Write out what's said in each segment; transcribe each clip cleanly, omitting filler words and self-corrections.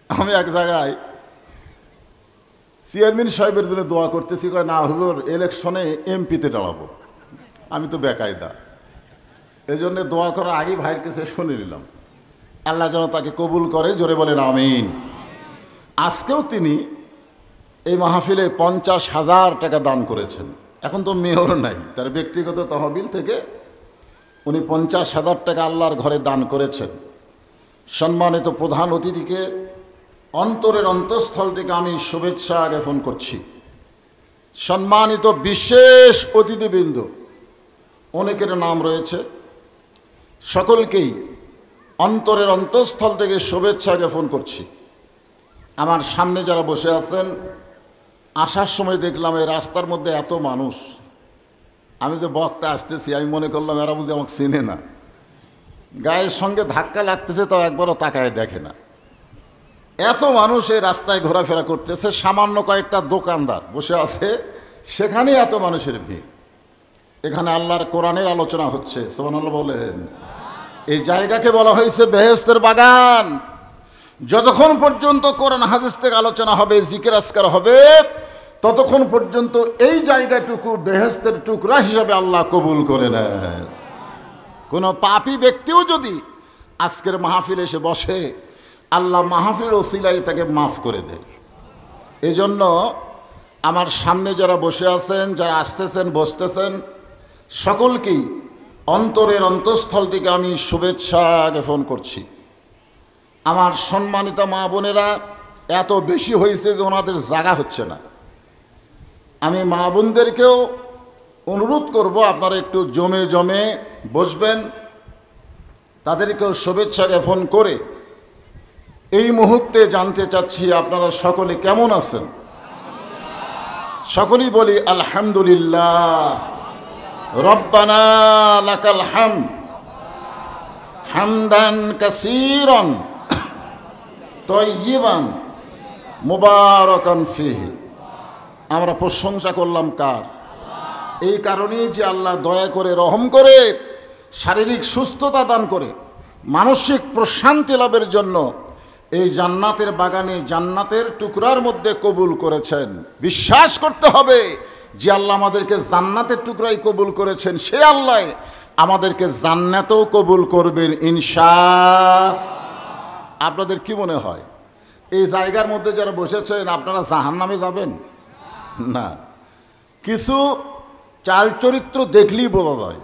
আমি এক জায়গায় চেয়ারম্যান সাহেবের জন্য দোয়া করতেছি, কয় না হুজুর ইলেকশনে এমপিতে দাঁড়াবো। আমি তো বেকায়দা, এই জন্যে দোয়া করার আগেই ভাইয়ের কাছে শুনে নিলাম। আল্লাহ যেন তাকে কবুল করে, জোরে বলেন আমিন। আজকেও তিনি এই মাহফিলে 50,000 টাকা দান করেছেন। এখন তো মেয়র নাই, তার ব্যক্তিগত তহবিল থেকে উনি 50,000 টাকা আল্লাহর ঘরে দান করেছেন। সম্মানিত প্রধান অতিথিকে অন্তরের অন্তঃস্থল থেকে আমি শুভেচ্ছা জ্ঞাপন করছি। সম্মানিত বিশেষ অতিথিবৃন্দ, অনেকের নাম রয়েছে, সকলকেই অন্তরের অন্তঃস্থল থেকে শুভেচ্ছা জ্ঞাপন করছি। আমার সামনে যারা বসে আছেন, আসার সময় দেখলাম এই রাস্তার মধ্যে এত মানুষ। আমি যে বক্তা আসতেছি, আমি মনে করলাম এরা বুঝি আমাকে চেনে না, গায়ের সঙ্গে ধাক্কা লাগতেছে, তাও একবারও তাকায় দেখে না। এত মানুষ এই রাস্তায় ঘোরাফেরা করতেছে, সামান্য কয়েকটা দোকানদার বসে আছে, সেখানে এত মানুষের ভিড়। এখানে আল্লাহর কোরআনের আলোচনা হচ্ছে, সুবহানাল্লাহ বলেন। এই জায়গাকে বলা হয়েছে বেহেশতের বাগান। যতক্ষণ পর্যন্ত কোরআন হাদিস থেকে আলোচনা হবে, জিকির আজকার হবে, ততক্ষণ পর্যন্ত এই জায়গাটুকু বেহেশতের টুকরা হিসাবে আল্লাহ কবুল করে নেয়। কোনো পাপী ব্যক্তিও যদি আজকের মাহফিলে এসে বসে, আল্লাহ মাহফিলের ওসিলায় তাকে মাফ করে দেয়। এই জন্য আমার সামনে যারা বসে আছেন, যারা আসতেছেন বসতেছেন, সকলকেই অন্তরের অন্তঃস্থল থেকে আমি শুভেচ্ছা জ্ঞাপন করছি। আমার সম্মানিত মা বোনেরা এত বেশি হয়েছে যে ওনাদের জায়গা হচ্ছে না। আমি মা বোনদেরকেও অনুরোধ করব, আপনারা একটু জমে জমে বসবেন, তাদেরকেও শুভেচ্ছা জ্ঞাপন করে এই মুহূর্তে জানতে চাচ্ছি আপনারা সকলে কেমন আছেন। সকলেই বলি আলহামদুলিল্লাহ। রব্বানা লাকাল হামদ হামদান কাসীরান তাইয়িবান মুবারাকান ফীহি। আমরা প্রশংসা করলাম কার? এই কারণেই যে আল্লাহ দয়া করে, রহম করে, শারীরিক সুস্থতা দান করে মানসিক প্রশান্তি লাভের জন্য এই জান্নাতের বাগানে, জান্নাতের টুকরার মধ্যে কবুল করেছেন। বিশ্বাস করতে হবে যে আল্লাহ আমাদেরকে জান্নাতের টুকরাই কবুল করেছেন, সে আল্লাহ আমাদেরকে জান্নাতেও কবুল করবেন ইনশাআল্লাহ। আপনাদের কি মনে হয় এই জায়গার মধ্যে যারা বসেছেন আপনারা জাহান্নামে যাবেন? না, কিছু চাল চরিত্র দেখলেই বোঝা যায়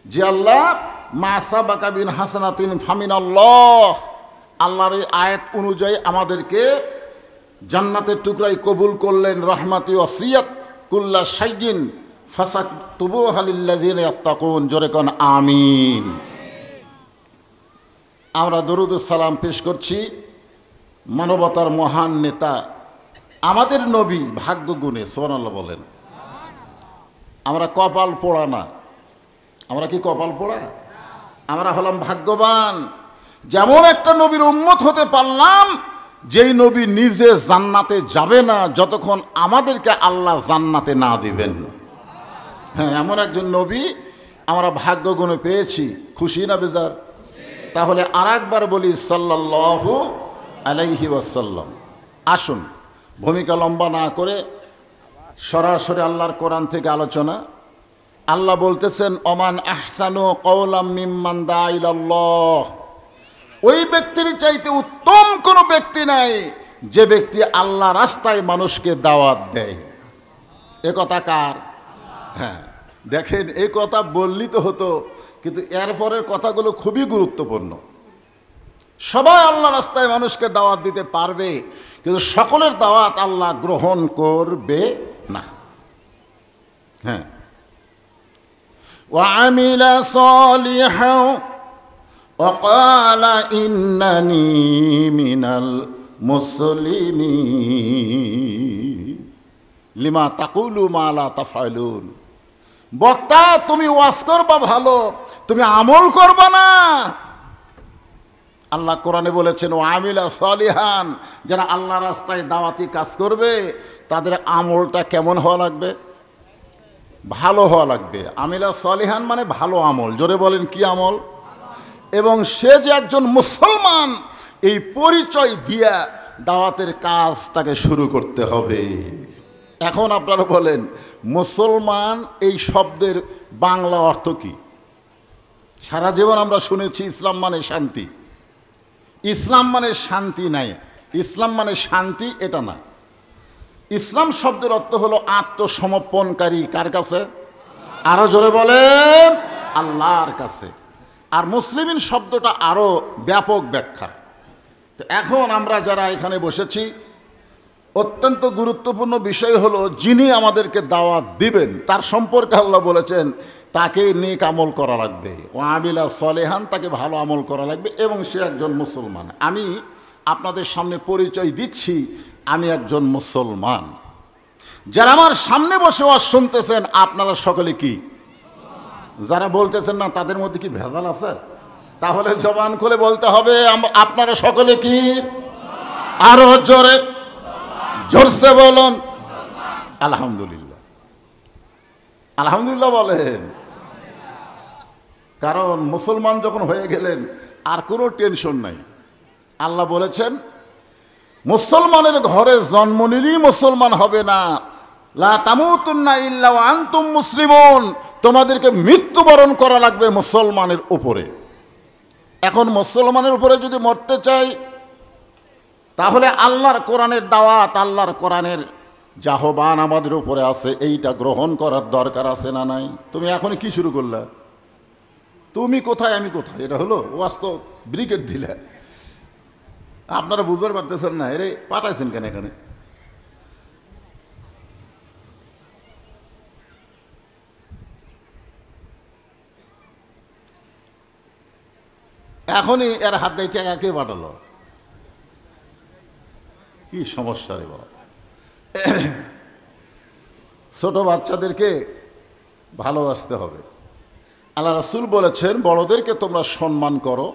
যে আল্লাহ মা সাবাকা বিন হাসানাতিন ফামিনাল্লাহ, আল্লাহর এই আয়াত অনুযায়ী আমাদেরকে জান্নাতের টুকরাই কবুল করলেন। রহমাতি ওয়াসিয়াত কুল্লা শাইইন ফাসাকতুবুহা লিল্লাযিনা ইয়াত্তাকুন। জোরে কোন আমিন। আমরা দরুদ সালাম পেশ করছি মানবতার মহান নেতা আমাদের নবী ভাগ্য গুণে, সুবহানাল্লাহ বলেন। আমরা কপাল পোড়া না। আমরা কি কপাল পোড়া? আমরা হলাম ভাগ্যবান, যেমন একটা নবীর উম্মত হতে পারলাম যেই নবী নিজে জান্নাতে যাবে না যতক্ষণ আমাদেরকে আল্লাহ জান্নাতে না দিবেন। হ্যাঁ, এমন একজন নবী আমরা ভাগ্য গুণে পেয়েছি। খুশি না বেজার? তাহলে আর একবার বলি সাল্লাল্লাহু আলাইহি ওয়াসাল্লাম। আসুন ভূমিকা লম্বা না করে সরাসরি আল্লাহর কোরআন থেকে আলোচনা। আল্লাহ বলতেছেন ওমান আহসানু কওলাম মিম্মান দা ইলাল্লাহ। ওই ব্যক্তির চাইতে উত্তম কোনো ব্যক্তি নাই যে ব্যক্তি আল্লাহ রাস্তায় মানুষকে দাওয়াত দেয়। এ কথা কার? হ্যাঁ, দেখেন এই কথা বললি তো হতো, কিন্তু এরপরের কথাগুলো খুবই গুরুত্বপূর্ণ। সবাই আল্লাহ রাস্তায় মানুষকে দাওয়াত দিতে পারবে, কিন্তু সকলের দাওয়াত আল্লাহ গ্রহণ করবে না। হ্যাঁ, وعمل صالحا وقال إنني من المسلمين لما تقولوا ما لا تفعلون। বক্তা তুমি ওয়াজ করবা ভালো, তুমি আমল করবা না। আল্লাহ কোরআনে বলেছেন ওয়ামিলা সালিহান, যারা আল্লাহ রাস্তায় দাওয়াতি কাজ করবে তাদের আমলটা কেমন হওয়া লাগবে? ভালো হওয়া লাগবে। আমিলা সালিহান মানে ভালো আমল। জোরে বলেন কি আমল? এবং সে যে একজন মুসলমান এই পরিচয় দিয়া দাওয়াতের কাজ তাকে শুরু করতে হবে। এখন আপনারা বলেন মুসলমান এই শব্দের বাংলা অর্থ কি? সারা জীবন আমরা শুনেছি ইসলাম মানে শান্তি। ইসলাম মানে শান্তি নাই, ইসলাম মানে শান্তি এটা না। ইসলাম শব্দের অর্থ হলো আত্মসমর্পণকারী। কার কাছে? আরো জোরে বলেন, আল্লাহর কাছে। আর মুসলিমিন শব্দটা আরো ব্যাপক ব্যাখ্যা। তো এখন আমরা যারা এখানে বসেছি, অত্যন্ত গুরুত্বপূর্ণ বিষয় হলো যিনি আমাদেরকে দাওয়াত দিবেন তার সম্পর্কে আল্লাহ বলেছেন তাকে নেক আমল করা লাগবে, ও আমিলা সলেহান, তাকে ভালো আমল করা লাগবে এবং সে একজন মুসলমান। আমি আপনাদের সামনে পরিচয় দিচ্ছি, আমি একজন মুসলমান। যারা আমার সামনে বসে ওয়াজ শুনতেছেন আপনারা সকলে কি? যারা বলতেছেন না তাদের মধ্যে কি ভেজাল আছে? তাহলে জবান খুলে বলতে হবে আপনারা সকলে কি? আরো জোরে জোরসে বলুন আলহামদুলিল্লাহ। আলহামদুলিল্লাহ বলেন, কারণ মুসলমান যখন হয়ে গেলেন আর কোনো টেনশন নাই। আল্লাহ বলেছেন মুসলমানের ঘরে জন্ম নিলেই মুসলমান হবে না, লা তামুতুন্না ইল্লা ওয়া আনতুম মুসলিমুন, তোমাদেরকে মৃত্যুবরণ করা লাগবে মুসলমানের উপরে। এখন মুসলমানের উপরে যদি মরতে চাই তাহলে আল্লাহর কোরআনের দাওয়াত, আল্লাহর কোরআনের আহ্বান আমাদের উপরে আছে, এইটা গ্রহণ করার দরকার আছে না নাই? তুমি এখন কি শুরু করলা? তুমি কোথায় আমি কোথায়, এটা হলো ওয়াজ তো ব্রিগেড দিলে। আপনারা বুঝতে পারতেছেন না, এরে পাঠাইছেন কেন এখানে? এখনই এর হাত দিয়ে টাকা কে পাঠালো? কি সমস্যা রে বাবা। ছোট বাচ্চাদেরকে ভালোবাসতে হবে। আল্লাহ রাসূল বলেছেন বড়দেরকে তোমরা সম্মান করো,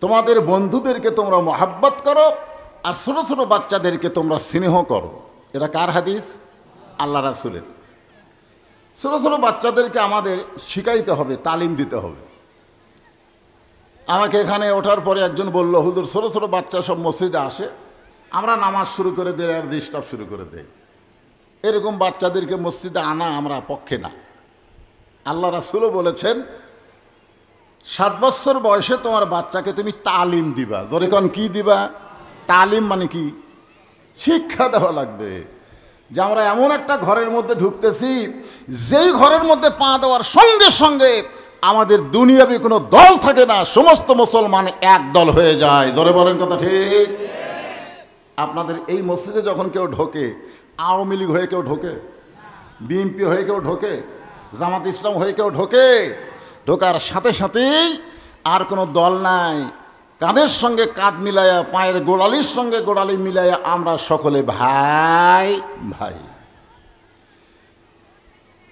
তোমাদের বন্ধুদেরকে তোমরা মহাব্বত করো, আর ছোট ছোট বাচ্চাদেরকে তোমরা স্নেহ করো। এটা কার হাদিস? আল্লাহ রাসূলের। ছোট ছোট বাচ্চাদেরকে আমাদের শিখাইতে হবে, তালিম দিতে হবে। আমাকে এখানে ওঠার পরে একজন বলল, হুজুর ছোট ছোট বাচ্চা সব মসজিদে আসে, আমরা নামাজ শুরু করে দেই আর ডিস্টার্ব শুরু করে দেই। এরকম বাচ্চাদেরকে মসজিদে আনা আমরা পক্ষে না। আল্লাহ রাসূলও বলেছেন 7 বছর বয়সে তোমার বাচ্চাকে তুমি তালিম দিবা। ধরে কোন কি দিবা? তালিম মানে কি? শিক্ষা দেওয়া লাগবে। যে আমরা এমন একটা ঘরের মধ্যে ঢুকতেছি যেই ঘরের মধ্যে পা দেওয়ার সঙ্গে সঙ্গে আমাদের দুনিয়াবি কোনো দল থাকে না, সমস্ত মুসলমান এক দল হয়ে যায়। ধরে বলেন কথা ঠিক? আপনাদের এই মসজিদে যখন কেউ ঢোকে, আওয়ামী লীগ হয়ে কেউ ঢোকে, বিএনপি হয়ে কেউ ঢোকে, জামাত ইসলাম হয়ে কেউ ঢোকে, ঢোকার সাথে সাথেই আর কোনো দল নাই, কাঁধের সঙ্গে কাঁধ মিলাইয়া, পায়ের গোড়ালির সঙ্গে গোড়ালি মিলাইয়া আমরা সকলে ভাই ভাই।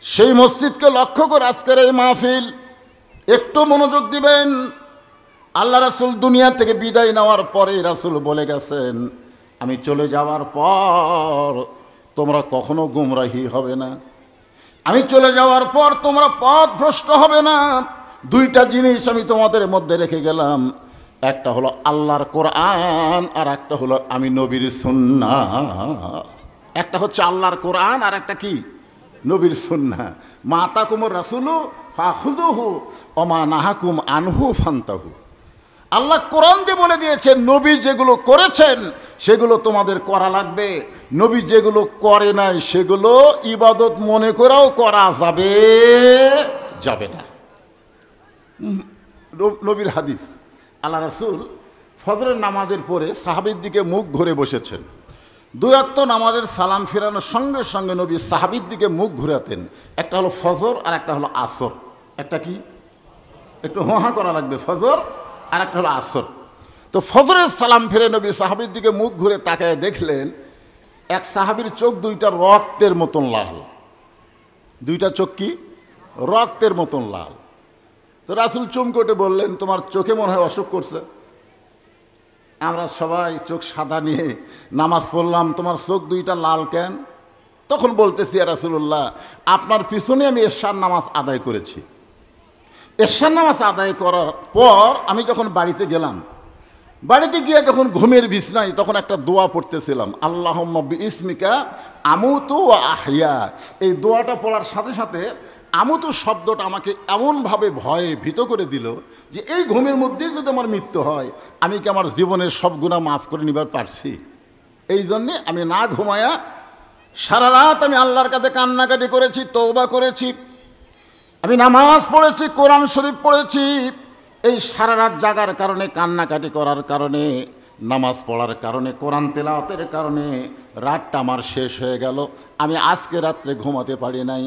সেই মসজিদকে লক্ষ্য করে আজকের এই মাহফিল। একটু মনোযোগ দিবেন। আল্লাহ রাসূল দুনিয়া থেকে বিদায় নেওয়ার পরে রাসূল বলে গেছেন আমি চলে যাওয়ার পর তোমরা কখনো গুমরাহি হবে না, আমি চলে যাওয়ার পর তোমরা পথভ্রষ্ট হবে না। 2টা জিনিস আমি তোমাদের মধ্যে রেখে গেলাম, একটা হলো আল্লাহর কোরআন আর একটা হলো আমি নবীর সুন্নাহ। একটা হচ্ছে আল্লাহর কোরআন আর একটা কি? নবীর সুন্নাহ। মা আতাকুমুর রাসূলু ফাখুযুহু ওয়া মা নাহাকুম আনহু ফান্তাহু। আল্লাহ কোরআন দিয়ে বলে দিয়েছেন নবী যেগুলো করেছেন সেগুলো তোমাদের করা লাগবে, নবী যেগুলো করে নাই সেগুলো ইবাদত মনে করেও করা যাবে না। নবীর হাদিস। আল্লাহ রাসূল ফজরের নামাজের পরে সাহাবীর দিকে মুখ ঘুরে বসেছেন। 2 ওয়াক্ত নামাজের সালাম ফেরানোর সঙ্গে সঙ্গে নবী সাহাবীর দিকে মুখ ঘুরাতেন। একটা হলো ফজর আর একটা হলো আসর। একটা কি? একটু হোহা করা লাগবে। ফজর আর একটা হলো আসর। তো ফজরের সালাম ফিরে নবী সাহাবীর দিকে মুখ ঘুরে তাকায় দেখলেন এক সাহাবীর চোখ 2টা রক্তের মতন লাল। 2টা চোখ কি? রক্তের মতন লাল। তো রাসূল চমকে বললেন তোমার চোখে মনে হয় অসুখ করছে। আমরা সবাই চোখ সাদা নিয়ে নামাজ পড়লাম, তোমার চোখ 2টা লাল কেন? তখন বলতেছি ইয়া রাসূলুল্লাহ আপনার পিছনে আমি এশার নামাজ আদায় করেছি। এশার নামাজ আদায় করার পর আমি যখন বাড়িতে গেলাম, বাড়িতে গিয়ে যখন ঘুমের বিছনায় তখন একটা দোয়া পড়তেছিলাম, আল্লাহুম্মা বিইসমিকা আমুতু ওয়া আহইয়া। এই দোয়াটা পড়ার সাথে সাথে আমুতু শব্দটা আমাকে এমনভাবে ভয়ে ভীত করে দিল যে এই ঘুমের মধ্যেই যদি আমার মৃত্যু হয়, আমি কি আমার জীবনের সব গুনাহ মাফ করে নিবার পারছি? এই জন্যে আমি না ঘুমায়া সারা রাত আমি আল্লাহর কাছে কান্নাকাটি করেছি, তওবা করেছি, আমি নামাজ পড়েছি, কোরআন শরীফ পড়েছি। এই সারা রাত জাগার কারণে, কান্নাকাটি করার কারণে, নামাজ পড়ার কারণে, কোরআন তেলাওয়াতের কারণে রাতটা আমার শেষ হয়ে গেল। আমি আজকে রাত্রে ঘুমাতে পারি নাই।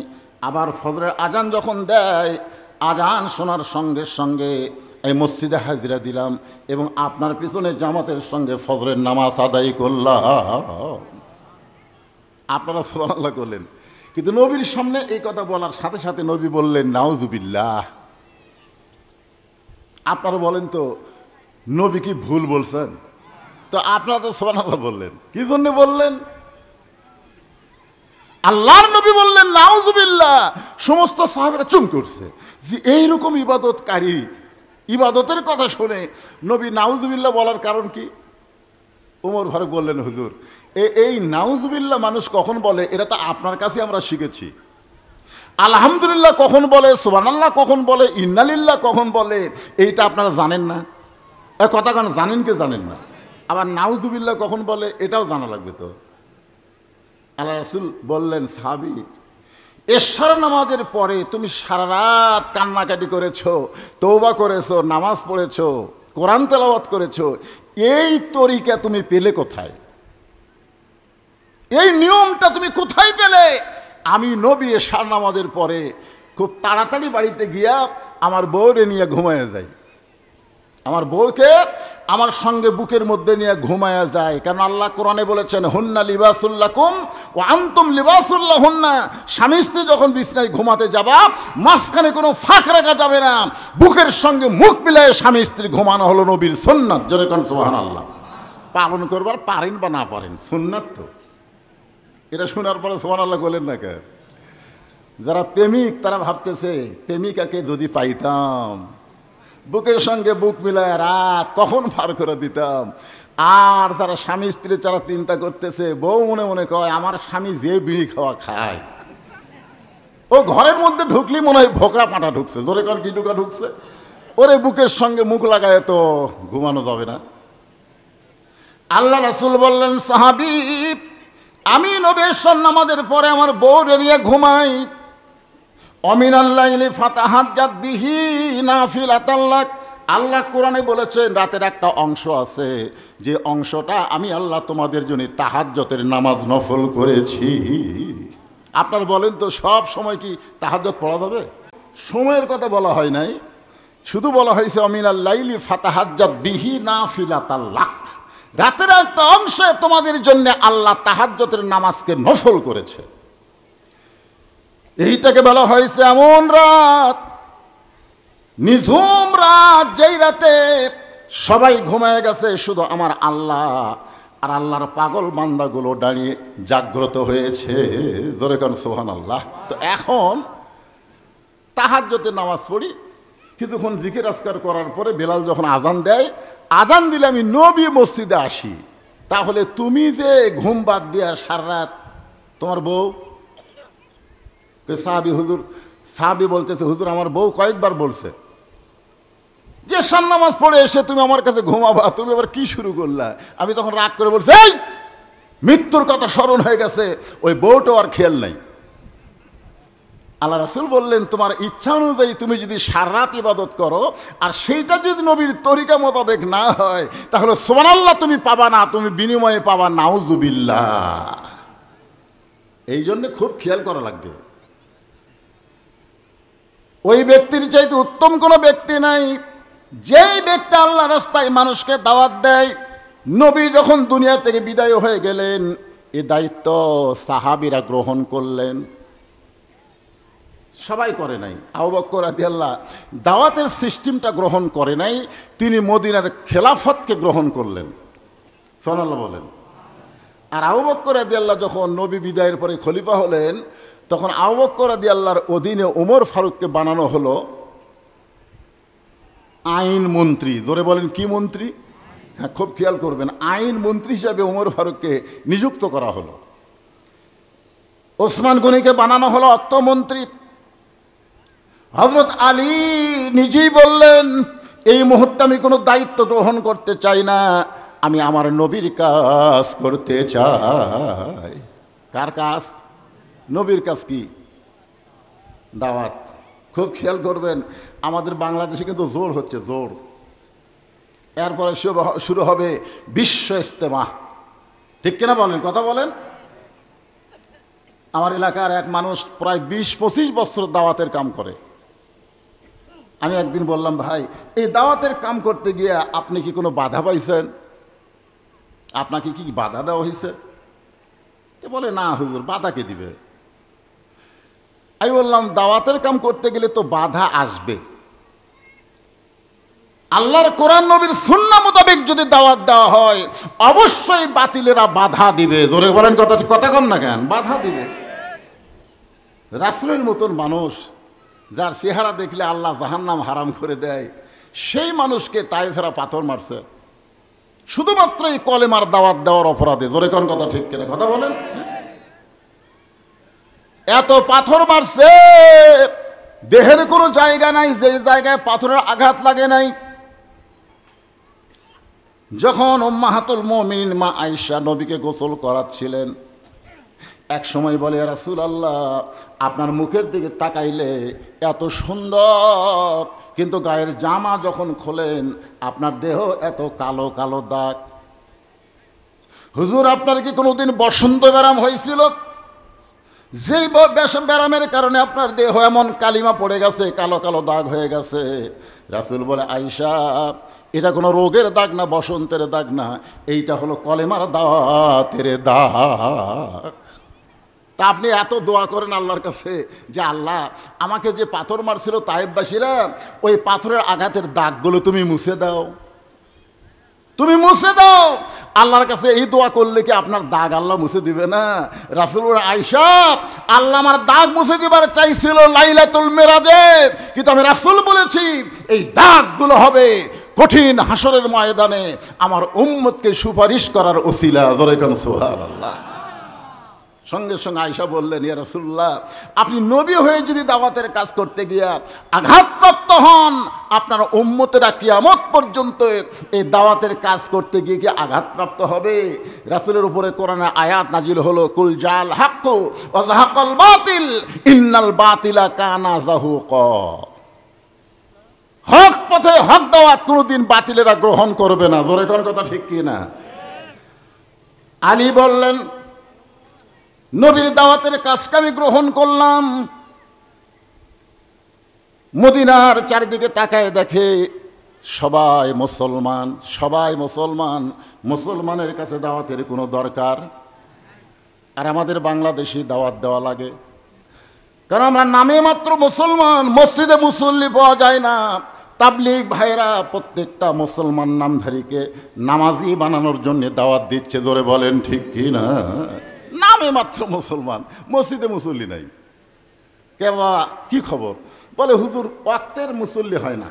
আবার ফজরের আজান যখন দেয়, আজান শোনার সঙ্গে সঙ্গে এই মসজিদে হাজিরা দিলাম এবং আপনার পিছনে জামাতের সঙ্গে ফজরের নামাজ আদায় করলাম। আপনারা সুবহানাল্লাহ করলেন, কিন্তু নবীর সামনে এই কথা বলার সাথে সাথে নবী বললেন নাউজুবিল্লাহ। আপনারা বলেন তো নবী কি ভুল বলছেন? তো আপনারা তো সুবহানাল্লাহ বললেন, কি জন্য বললেন? আল্লাহর নবী বললেন নাউজুবিল্লাহ। সমস্ত সাহাবীরা চুপ করছে যে এইরকম ইবাদতকারী, ইবাদতের কথা শুনে নবী নাউজুবিল্লাহ বলার কারণ কি? ওমর ফারুক বললেন, হুজুর এই নাউজুবিল্লাহ মানুষ কখন বলে এটা তো আপনার কাছে আমরা শিখেছি। আলহামদুলিল্লাহ কখন বলে, সুবহানাল্লাহ কখন বলে, ইন্নালিল্লাহ কখন বলে, এইটা আপনারা জানেন না। কথা কেন জানেন কি জানেন না? আবার নাউজুবিল্লাহ কখন বলে এটাও জানা লাগবে তো। আল্লাহ রাসূল বললেন, সাহাবী এশার নামাজের পরে তুমি সারা রাত কান্নাকাটি করেছো, তওবা করেছো, নামাজ পড়েছো, কোরআন তেলাওয়াত করেছো, এই তরিকা তুমি পেলে কোথায়? এই নিয়মটা তুমি কোথায় পেলে? আমি নবী এশার নামাজের পরে খুব তাড়াতাড়ি বাড়িতে গিয়া আমার বউরে নিয়ে ঘুমায়া যাই। আমার বউকে আমার সঙ্গে বুকের মধ্যে নিয়ে ঘুমায়া যায়, কারণ আল্লাহ কোরআনে বলেছেন হুন্না লিবাসুল লাকুম ওয়া আনতুম লিবাসুল লাহুন্না। স্বামী স্ত্রী যখন বিছনায় ঘুমাতে যাবা, মাঝখানে কোনো ফাঁক রাখা যাবে না। বুকের সঙ্গে মুখ মিলায়ে স্বামী স্ত্রী ঘুমানো হলো নবীর সুন্নাত। জোরে কোন সুবহানাল্লাহ। পালন করবার পারেন বা না পারেন, সুন্নাত তো। এটা শোনার পরে সুবহানাল্লাহ বলেন না কে? যারা প্রেমিক তারা ভাবতেছে প্রেমিকাকে যদি পাইতাম, বুকের সঙ্গে বুক মিলায় রাত কখন পার করে দিতাম। আর যারা স্বামী স্ত্রী যারা চিন্তা করতেছে, বউ মনে মনে কয় আমার স্বামী যে বিড়ি খাওয়া খায়, ও ঘরের মধ্যে ঢুকলি মনে হয় ভোকরা পাটা ঢুকছে। জোরে কোন কি ঢুকা ঢুকছে? ওরে বুকের সঙ্গে মুখ লাগায় তো ঘুমানো যাবে না। আল্লাহ রাসূল বললেন, সাহাবী আমি নবী এশার নামাজের পরে আমার বউরে নিয়ে ঘুমাই। অমিনাল লাইলি ফাতাহাজ্জাত বিহি নাফিলাতাল লাক। আল্লাহ কোরআনে বলেছেন রাতের একটা অংশ আছে, যে অংশটা আমি আল্লাহ তোমাদের জন্য তাহাজ্জুদের নামাজ নফল করেছি। আপনারা বলেন তো সব সময় কি তাহাজ্জুদ পড়া যাবে? সময়ের কথা বলা হয় নাই, শুধু বলা হয়েছে অমিনাল লাইলি ফাতাহাজ্জাত বিহি নাফিলাতাল লাক। রাতের একটা অংশে তোমাদের জন্য আল্লাহ তাহাজ্জুদের নামাজকে নফল করেছে। এইটাকে বলা হয়েছে এমন রাত, নিঝুম রাত, যেই রাতে সবাই ঘুমায় গেছে, শুধু আমার আল্লাহ আর আল্লাহর পাগল বান্দাগুলো দাঁড়িয়ে জাগ্রত হয়েছে। জোরে কোন সুবহানাল্লাহ। তো এখন তাহাজ্জুদের নামাজ পড়ি, কিছুক্ষণ জিকির আজকার করার পরে বেলাল যখন আজান দেয়, আজান দিলে আমি নবী মসজিদে আসি। তাহলে তুমি যে ঘুম বাদ দিয়া সারা রাত, তোমার বউ সাহাবী হুজুর, সাহাবী বলতেছে হুজুর আমার বউ কয়েকবার বলছে যে এশার নামাজ পড়ে এসে তুমি আমার কাছে ঘুমাবা, তুমি আবার কি শুরু করলা? আমি তখন রাগ করে বলছি, এই মৃত্যুর কথা স্মরণ হয়ে গেছে, ওই বউটা আর খেয়াল নাই। আল্লাহ রাসূল বললেন তোমার ইচ্ছা অনুযায়ী তুমি যদি সারা রাত ইবাদত করো আর সেইটা যদি নবীর তরিকা মোতাবেক না হয়, তাহলে সুবহানাল্লাহ তুমি পাবা না, তুমি বিনিময়ে পাবা নাউজুবিল্লাহ। এই জন্য খুব খেয়াল করা লাগবে। ওই ব্যক্তির চাইতে উত্তম কোনো ব্যক্তি নাই, যেই ব্যক্তি আল্লাহ রাস্তায় মানুষকে দাওয়াত দেয়। নবী যখন দুনিয়া থেকে বিদায় হয়ে গেলেন, এই দায়িত্ব সাহাবীরা গ্রহণ করলেন। সবাই করে নাই। আবু বকর রাদিয়াল্লাহু দাওয়াতের সিস্টেমটা গ্রহণ করে নাই, তিনি মদিনার খেলাফতকে গ্রহণ করলেন। সুবহানাল্লাহ বলেন। আর আবু বকর রাদিয়াল্লাহু যখন নবী বিদায়ের পরে খলিফা হলেন, তখন আবু বকর রাদিয়াল্লাহুর অধীনে ওমর ফারুককে বানানো হলো আইন মন্ত্রী। জোরে বলেন কি মন্ত্রী? হ্যাঁ, খুব খেয়াল করবেন, আইন মন্ত্রী হিসাবে ওমর ফারুককে নিযুক্ত করা হলো, ওসমান গনিকে বানানো হলো অর্থমন্ত্রী। হযরত আলী নিজেই বললেন, এই মুহূর্তে আমি কোনো দায়িত্ব গ্রহণ করতে চাই না, আমি আমার নবীর কাজ করতে চাই। কার কাজ? নবীর কাজ। কি? দাওয়াত। খুব খেয়াল করবেন, আমাদের বাংলাদেশে কিন্তু জোর হচ্ছে, জোর। এরপরে শুরু হবে বিশ্ব ইজতেমা, ঠিক কিনা বলেন? কথা বলেন। আমার এলাকার এক মানুষ প্রায় 20-25 বছর দাওয়াতের কাম করে। আমি একদিন বললাম, ভাই এই দাওয়াতের কাম করতে গিয়ে আপনি কি কোনো বাধা পাইছেন? আপনাকে কি বাধা দেওয়া হয়েছে? তো বলে, না হুজুর, বাধা কে দিবে? আমি বললাম, দাওয়াতের কাম করতে গেলে তো বাধা আসবে। আল্লাহর কোরআন নবীর সুন্নাহ মোতাবেক যদি দাওয়াত দেওয়া হয়, অবশ্যই বাতিলেরা বাধা দিবে। জোরে বলেন, কথা কন না কেন? বাধা দিবে। রাসূলের মতন মানুষ, যার চেহারা দেখলে আল্লাহ জাহান্নাম হারাম করে দেয়, সেই মানুষকে তায়েফেরা পাথর মারছে শুধুমাত্র এই কলেমার দাওয়াত দেওয়ার অপরাধে। জোরে কোন কথা, ঠিক কিনা? কথা বলেন। এত পাথর মারছে, দেহের কোনো জায়গা নাই যে জায়গায় পাথরের আঘাত লাগে নাই। যখন উম্মাহাতুল মুমিনিন মা আয়েশা নবীকে গোসল করাচ্ছিলেন, এক সময় বলে, ইয়া রাসূলুল্লাহ, আপনার মুখের দিকে তাকাইলে এত সুন্দর, কিন্তু গায়ের জামা যখন খোলেন আপনার দেহ এত কালো কালো দাগ। হুজুর, আপনার কি কোনোদিন বসন্ত ব্যারাম হয়েছিল? যেই ব্যারামের কারণে আপনার দেহ এমন কালিমা পড়ে গেছে, কালো কালো দাগ হয়ে গেছে? রাসূল বলে, আয়েশা, এটা কোনো রোগের দাগ না, বসন্তের দাগ না, এইটা হলো কলেমার দাওয়াতের দাগ। তা আপনি এত দোয়া করেন আল্লাহর কাছে যে, আল্লাহ, আমাকে যে পাথর মারছিল তায়েফবাসীরা, ওই পাথরের আঘাতের দাগগুলো তুমি মুছে দাও, তুমি মুছে দাও। আল্লাহর কাছে এই দোয়া করলে কি আপনার দাগ আল্লাহ মুছে দিবে না? রাসূল বলেন, আয়েশা, আল্লাহ আমার দাগ মুছে দিবার চাইছিল লাইলাতুল মিরাজে, কিন্তু আমি রাসূল বলেছি এই দাগগুলো হবে কঠিন হাসরের ময়দানে আমার উম্মতকে সুপারিশ করার ওসিলা। জোরে কোন সুবহানাল্লাহ। সঙ্গে সঙ্গে আয়েশা বললেন, ইয়া রাসূলুল্লাহ, আপনি নবী হয়ে যদি দাওয়াতের কাজ করতে গিয়া আঘাতপ্রাপ্ত হন, আপনার উম্মতেরা কিয়ামত পর্যন্ত এই দাওয়াতের কাজ করতে গিয়ে কি আঘাতপ্রাপ্ত হবে? রাসূলের উপরে কোরআনের আয়াত নাজিল হলো, কুল জাল হাক্কু ওয়া যাহাকাল বাতিল ইন্নাল বাতিলা কানা যাহুকা। হক পথে হক দাওয়াত কোনোদিন বাতিলেরা গ্রহণ করবে না। জোরে কোন কথা, ঠিক কি না? আলী বললেন, নবীর দাওয়াতের কাজকে আমি গ্রহণ করলাম। মদিনার চারিদিকে তাকায় দেখে সবাই মুসলমান, সবাই মুসলমান, মুসলমানের কাছে দাওয়াতের কোনো দরকার। আর আমাদের বাংলাদেশি দাওয়াত দেওয়া লাগে, কারণ আমরা নামে মাত্র মুসলমান, মসজিদে মুসল্লি পাওয়া যায় না। তাবলীগ ভাইরা প্রত্যেকটা মুসলমান নামধারীকে নামাজি বানানোর জন্য দাওয়াত দিচ্ছে। জোরে বলেন, ঠিক কি না? নামে মাত্র মুসলমান, মসজিদে মুসল্লি নাই। কে বাবা, কি খবর? বলে, হুজুর, ওয়াক্তের মুসল্লি হয় না,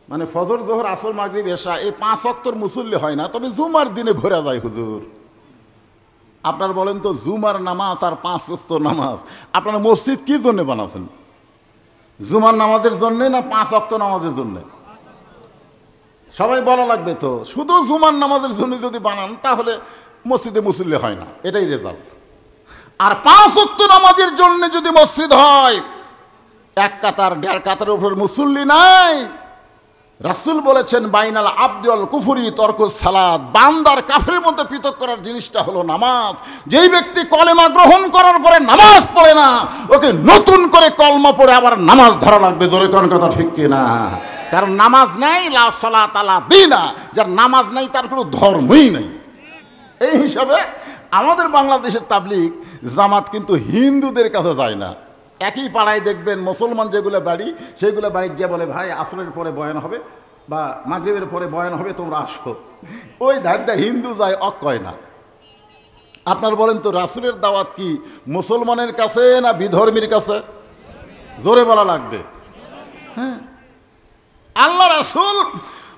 মানে ফজর, জোহর, আসর, মাগরিব, এশা, এই 5 ওয়াক্তের মুসল্লি হয় না, তবে জুমার দিনে ভরে যায়। হুজুর, আপনার বলেন তো, জুমার নামাজ আর 5 ওয়াক্ত নামাজ আপনারা মসজিদ কি জন্য বানাচ্ছেন? জুমার নামাজের জন্যে না 5 ওয়াক্ত নামাজের জন্যে? সবাই বলা লাগবে তো, শুধু জুমার নামাজের জন্য যদি বানান তাহলে মসজিদে মুসল্লি হয় না, এটাই রেজাল্ট। আর 5 ওয়াক্ত নামাজের জন্য যদি মসজিদ হয়, 1 কাতার 1.5 কাতারের উপর মুসল্লি নাই। রাসূল বলেছেন, বাইনাল আবদি ওয়াল কুফরি তরকুস সালাত, বান্দার কাফেরের মধ্যে পৃথক করার জিনিসটা হলো নামাজ। যেই ব্যক্তি কলেমা গ্রহণ করার পরে নামাজ পড়ে না, ওকে নতুন করে কলমা পড়ে আবার নামাজ ধরা লাগবে। জোরে কোন কথা, ঠিক কিনা? কারণ নামাজ নাই, লা সালাত আলা দিনা, যার নামাজ নাই তার কোনো ধর্মই নেই। এই হিসাবে আমাদের বাংলাদেশের তাবলীগ জামাত কিন্তু হিন্দুদের কাছে যায় না। একই পাড়ায় দেখবেন মুসলমান যেগুলো বাড়ি, সেগুলো বাড়ি গিয়ে বলে, ভাই আসরের পরে বয়ান হবে বা মাগরিবের পরে বয়ান হবে, তোমরা আসো। ওই ধারটা হিন্দু যায়, অকয় না। আপনার বলেন তো, রাসূলের দাওয়াত কি মুসলমানের কাছে না বিধর্মীর কাছে? জোরে বলা লাগবে। হ্যাঁ, আল্লাহ রাসূল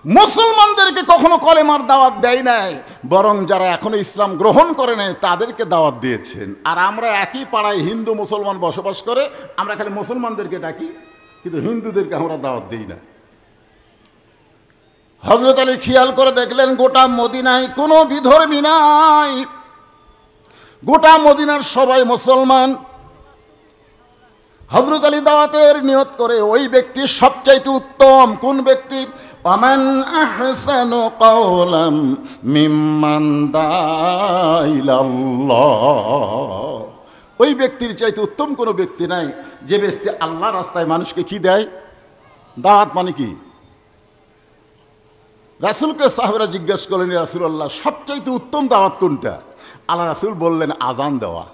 মুসলমানদেরকে কখনো কলেমার দাওয়াত দেয় নাই, বরং যারা এখনো ইসলাম গ্রহণ করে নাই তাদেরকে দাওয়াত দিয়েছেন। আর আমরা একই পাড়ায় হিন্দু মুসলমান বসবাস করে আমরা খালি মুসলমানদেরকে ডাকি, কিন্তু হিন্দুদেরকে আমরা দাওয়াত দিই না। হযরত আলী খেয়াল করে দেখলেন গোটা মদিনায় কোনো বিধর্মী নাই, গোটা মদিনার সবাই মুসলমান। হযরত আলী দাওয়াতের নিয়ত করে ওই ব্যক্তি সবচাইতে উত্তম। কোন ব্যক্তি? ওয়ামান আহসানু কাওলাম মিম্মান দাআ ইলাল্লাহ। ওই ব্যক্তির চাইতে উত্তম কোনো ব্যক্তি নাই যে ব্যক্তি আল্লাহর রাস্তায় মানুষকে কি দেয়? দাওয়াত মানে কি? রাসূলকে সাহাবারা জিজ্ঞাসা করলেন, ইয়া রাসূলুল্লাহ, সবচাইতে উত্তম দাওয়াত কোনটা? আল্লাহ রাসূল বললেন, আজান দেওয়া।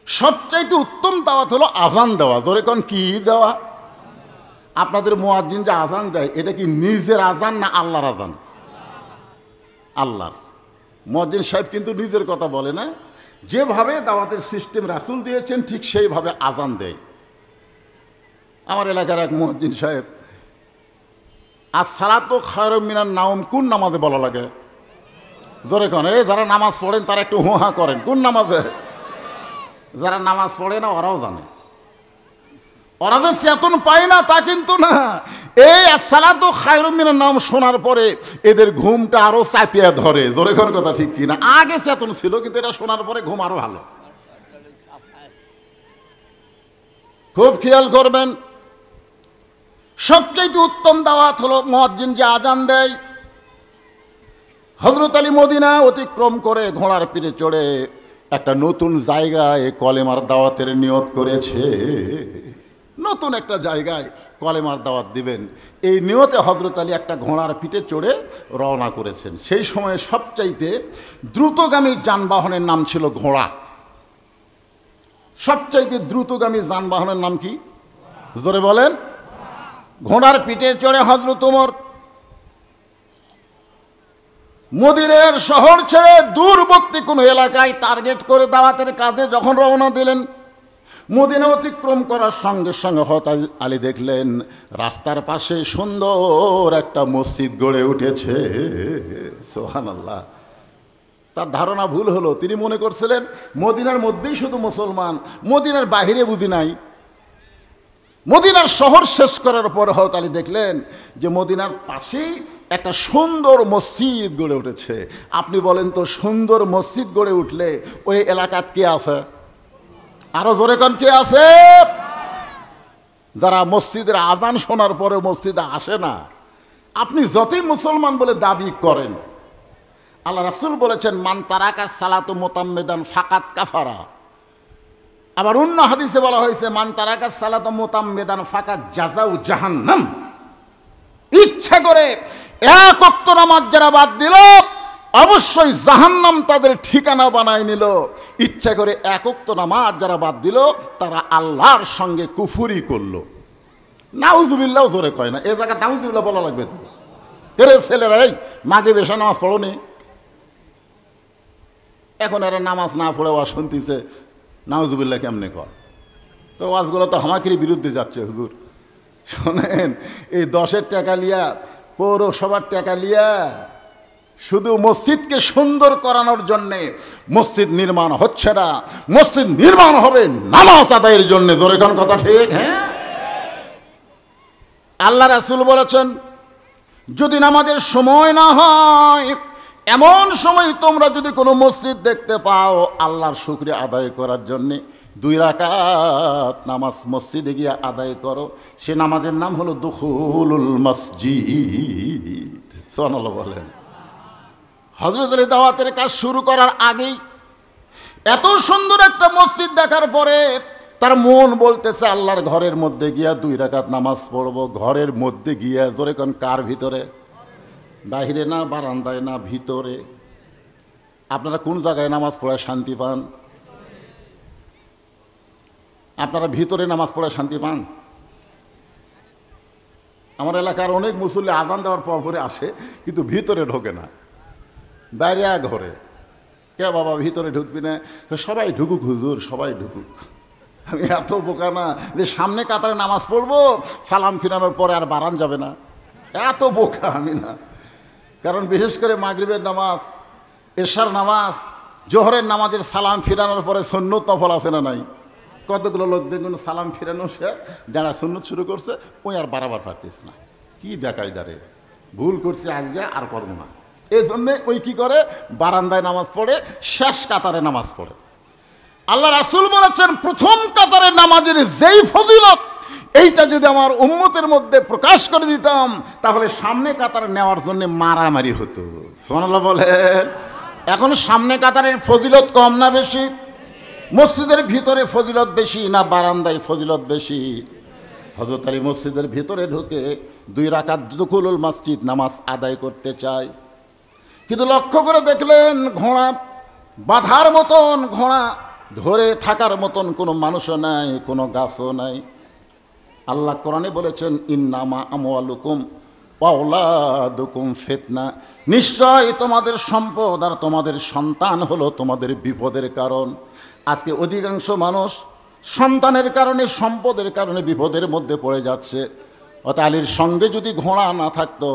সবচাইতে উত্তম দাওয়াত হলো আজান দেওয়া। ধরে কোন কি দেওয়া? আপনাদের মুয়াজ্জিন যে আজান দেয় এটা কি নিজের আজান না আল্লাহর আজান? আল্লাহর। মুয়াজ্জিন সাহেব কিন্তু নিজের কথা বলে না, যেভাবে দাওয়াতের সিস্টেম রাসূল দিয়েছেন ঠিক সেইভাবে আজান দেয়। আমার এলাকার এক মুয়াজ্জিন সাহেব, আসসালাতু খায়রুম মিনান নাওম কোন নামাজে বলা লাগে? ধরে কোন এই যারা নামাজ পড়েন তারা একটু হুহা করেন, কোন নামাজে? যারা নামাজ পড়ে না ওরাও জানে, ওরা যে চেতন পায় না তা কিন্তু না। এই আসসালাতু খায়রুম মিনান নাওম শোনার পরে এদের ঘুমটা আরো চাপিয়ে ধরে। জোরে কোন কথা ঠিক কিনা? আগে চেতন ছিল কিন্তু এটা শোনার পরে ঘুম আরো ভালো। খুব খেয়াল করবেন, সবচেয়ে উত্তম দাওয়াত হলো মুয়াজ্জিন যে আজান দেয়। হযরত আলী মদিনা অতিক্রম করে ঘোড়ার পিঠে চড়ে একটা নতুন জায়গায় কলেমার দাওয়াতের নিয়ত করেছে। নতুন একটা জায়গায় কলেমার দাওয়াত দিবেন, এই নিয়তে হযরত আলী একটা ঘোড়ার পিঠে চড়ে রওনা করেছেন। সেই সময়ে সবচাইতে দ্রুতগামী যানবাহনের নাম ছিল ঘোড়া। সবচাইতে দ্রুতগামী যানবাহনের নাম কি? জোরে বলেন। ঘোড়ার পিঠে চড়ে হযরত ওমর মদিনার শহর ছেড়ে দূরবর্তী কোনো এলাকায় টার্গেট করে দাওয়াতের কাজে যখন রওনা দিলেন, মদিনা অতিক্রম করার সঙ্গে সঙ্গে হযরত আলী দেখলেন রাস্তার পাশে সুন্দর একটা মসজিদ গড়ে উঠেছে। সুবহানাল্লাহ। তার ধারণা ভুল হলো, তিনি মনে করছিলেন মদিনার মধ্যেই শুধু মুসলমান, মদিনার বাহিরে বুঝি নাই। মদিনার শহর শেষ করার পর হযরত আলী দেখলেন যে মদিনার পাশেই একটা সুন্দর মসজিদ গড়ে উঠেছে। আপনি বলেন তো, সুন্দর মসজিদ গড়ে উঠলে ওই এলাকাত কে আছে? আরো জোরে কোন কে আছে? যারা মসজিদের আজান শোনার পরে মসজিদে আসে না। আপনি যতই মুসলমান বলে দাবি করেন, আল্লাহ রাসূল বলেছেন মান তারাকা সালাতু মুতাম্মিদান ফাকাত কাফারা। আবার অন্য হাদিসে বলা হয়েছে মান তারাকা সালাতু মুতাম্মিদান ফাকাত জাযাউ জাহান্নাম। ইচ্ছা করে এক ওয়াক্ত নামাজ যারা বাদ দিল অবশ্যই জাহান্নাম তাদের ঠিকানা বানায় নিল। ইচ্ছা করে এক ওয়াক্ত নামাজ যারা বাদ দিল তারা আল্লাহর সঙ্গে কুফরি করলো। নাউজুবিল্লাহ জোরে কয় না, এ জায়গা নাউজুবিল্লাহ বলা লাগবে তো। এরে ছেলেরা, এই মাগরিব এশা নামাজ পড়ো নি? এখন এরা নামাজ না পড়ে ওয়াজ শুনতেছে, নাউজুবিল্লাহ কেমনে কয়? তো ওয়াজগুলো তো হামাকির বিরুদ্ধে যাচ্ছে। হুজুর শোনেন, এই 10-এর টাকা লিয়া, পৌরসভার টাকা লিয়া শুধু মসজিদকে সুন্দর করানোর জন্যে মসজিদ নির্মাণ হচ্ছে না, মসজিদ নির্মাণ হবে নামাজ আদায়ের জন্য। জোরে কোন কথা ঠিক? হ্যাঁ, আল্লাহ রাসূল বলেছেন যদি নামাজের সময় না হয়, এমন সময় তোমরা যদি কোনো মসজিদ দেখতে পাও আল্লাহর শুকরিয়া আদায় করার জন্যে 2 রাকাত নামাজ মসজিদে গিয়ে আদায় করো। সে নামাজের নাম হলো দুখুলুল মসজিদ। সুবহানাল্লাহ বলেন। হযরত আলী দাওয়াতের কাজ শুরু করার আগেই এত সুন্দর একটা মসজিদ দেখার পরে তার মন বলতেছে আল্লাহর ঘরের মধ্যে গিয়া 2 রাকাত নামাজ পড়ব। ঘরের মধ্যে গিয়া, জোরে কোন কার ভিতরে? বাহিরে না, বারান্দায় না, ভিতরে। আপনারা কোন জায়গায় নামাজ পড়ে শান্তি পান? আপনারা ভিতরে নামাজ পড়ে শান্তি পান? আমার এলাকার অনেক মুসল্লি আজান দেওয়ার পর পরে আসে কিন্তু ভিতরে ঢোকে না, বাইরে ঘরে। কে বাবা ভিতরে ঢুকবি না? সবাই ঢুকুক হুজুর, সবাই ঢুকুক। আমি এত বোকা না যে সামনে কাতারে নামাজ পড়বো, সালাম ফিরানোর পরে আর বারান যাবে না। এত বোকা আমি না। কারণ বিশেষ করে মাগরিবের নামাজ, এশার নামাজ, জোহরের নামাজের সালাম ফিরানোর পরে সুন্নত নফল আছে না নাই? কতগুলো লোক দেখুন সালাম ফিরানো সে যারা সুন্নত শুরু করছে ওই আর বারবার পারতেছে না। কি বেকায়দারে, ভুল করছে আজকে আর করবো না। এই জন্যে ওই কি করে, বারান্দায় নামাজ পড়ে, শেষ কাতারে নামাজ পড়ে। আল্লাহ রাসূল বলেছেন প্রথম কাতারে নামাজের যেই ফজিলত, এইটা যদি আমার উম্মতের মধ্যে প্রকাশ করে দিতাম তাহলে সামনে কাতারে নেওয়ার জন্য মারামারি হতো। সুবহানাল্লাহ বলেন। এখন সামনে কাতারের ফজিলত কম না বেশি? মসজিদের ভিতরে ফজিলত বেশি না বারান্দায় ফজিলত বেশি? হযরত আলী মসজিদের ভিতরে ঢুকে 2 রাকাত দুখুলুল মসজিদ নামাজ আদায় করতে চায়, কিন্তু লক্ষ্য করে দেখলেন ঘোড়া বাঁধার মতন, ঘোড়া ধরে থাকার মতন কোনো মানুষও নাই, কোনো গাছও নাই। আল্লাহ কোরআনে বলেছেন ইন্নামা আমওয়ালুকুম ওয়া আওলাদুকুম ফিতনা, নিশ্চয় তোমাদের সম্পদ আর তোমাদের সন্তান হলো তোমাদের বিপদের কারণ। আজকে অধিকাংশ মানুষ সন্তানের কারণে, সম্পদের কারণে বিপদের মধ্যে পড়ে যাচ্ছে। অর্থাৎ আলীর সঙ্গে যদি ঘোড়া না থাকতো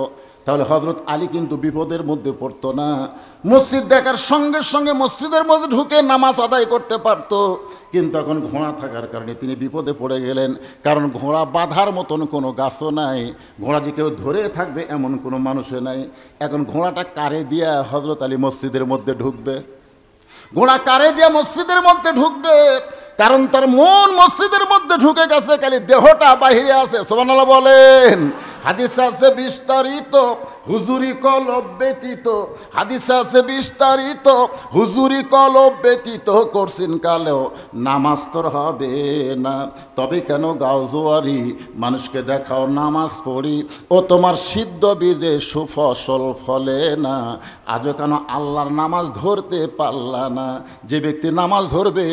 তাহলে হযরত আলী কিন্তু বিপদের মধ্যে পড়তো না। মসজিদ দেখার সঙ্গে সঙ্গে মসজিদের মধ্যে ঢুকে নামাজ আদায় করতে পারত, কিন্তু এখন ঘোড়া থাকার কারণে তিনি বিপদে পড়ে গেলেন। কারণ ঘোড়া বাঁধার মতন কোনো গাছও নাই, ঘোড়া যে কেউ ধরে থাকবে এমন কোনো মানুষও নাই। এখন ঘোড়াটা কারে দিয়া হযরত আলী মসজিদের মধ্যে ঢুকবে? ঘোড়া কারে দিয়া মসজিদের মধ্যে ঢুকবে? কারণ তার মন মসজিদের মধ্যে ঢুকে গেছে, খালি দেহটা বাহিরে আছে। সুবহানাল্লাহ বলেন। হাদিস আছে বিস্তারিত, হুজুরি কলব ব্যতীত, হাদিস আছে বিস্তারিত, হুজুরি কলব ব্যতীত করছেন কালেও নামাজ তোর হবে না। তবে কেন গাও জোয়ারি, মানুষকে দেখাও নামাজ পড়ি, ও তোমার সিদ্ধ বীজে সুফসল ফলে না। আজও কেন আল্লাহর নামাজ ধরতে পারলা না? যে ব্যক্তি নামাজ ধরবে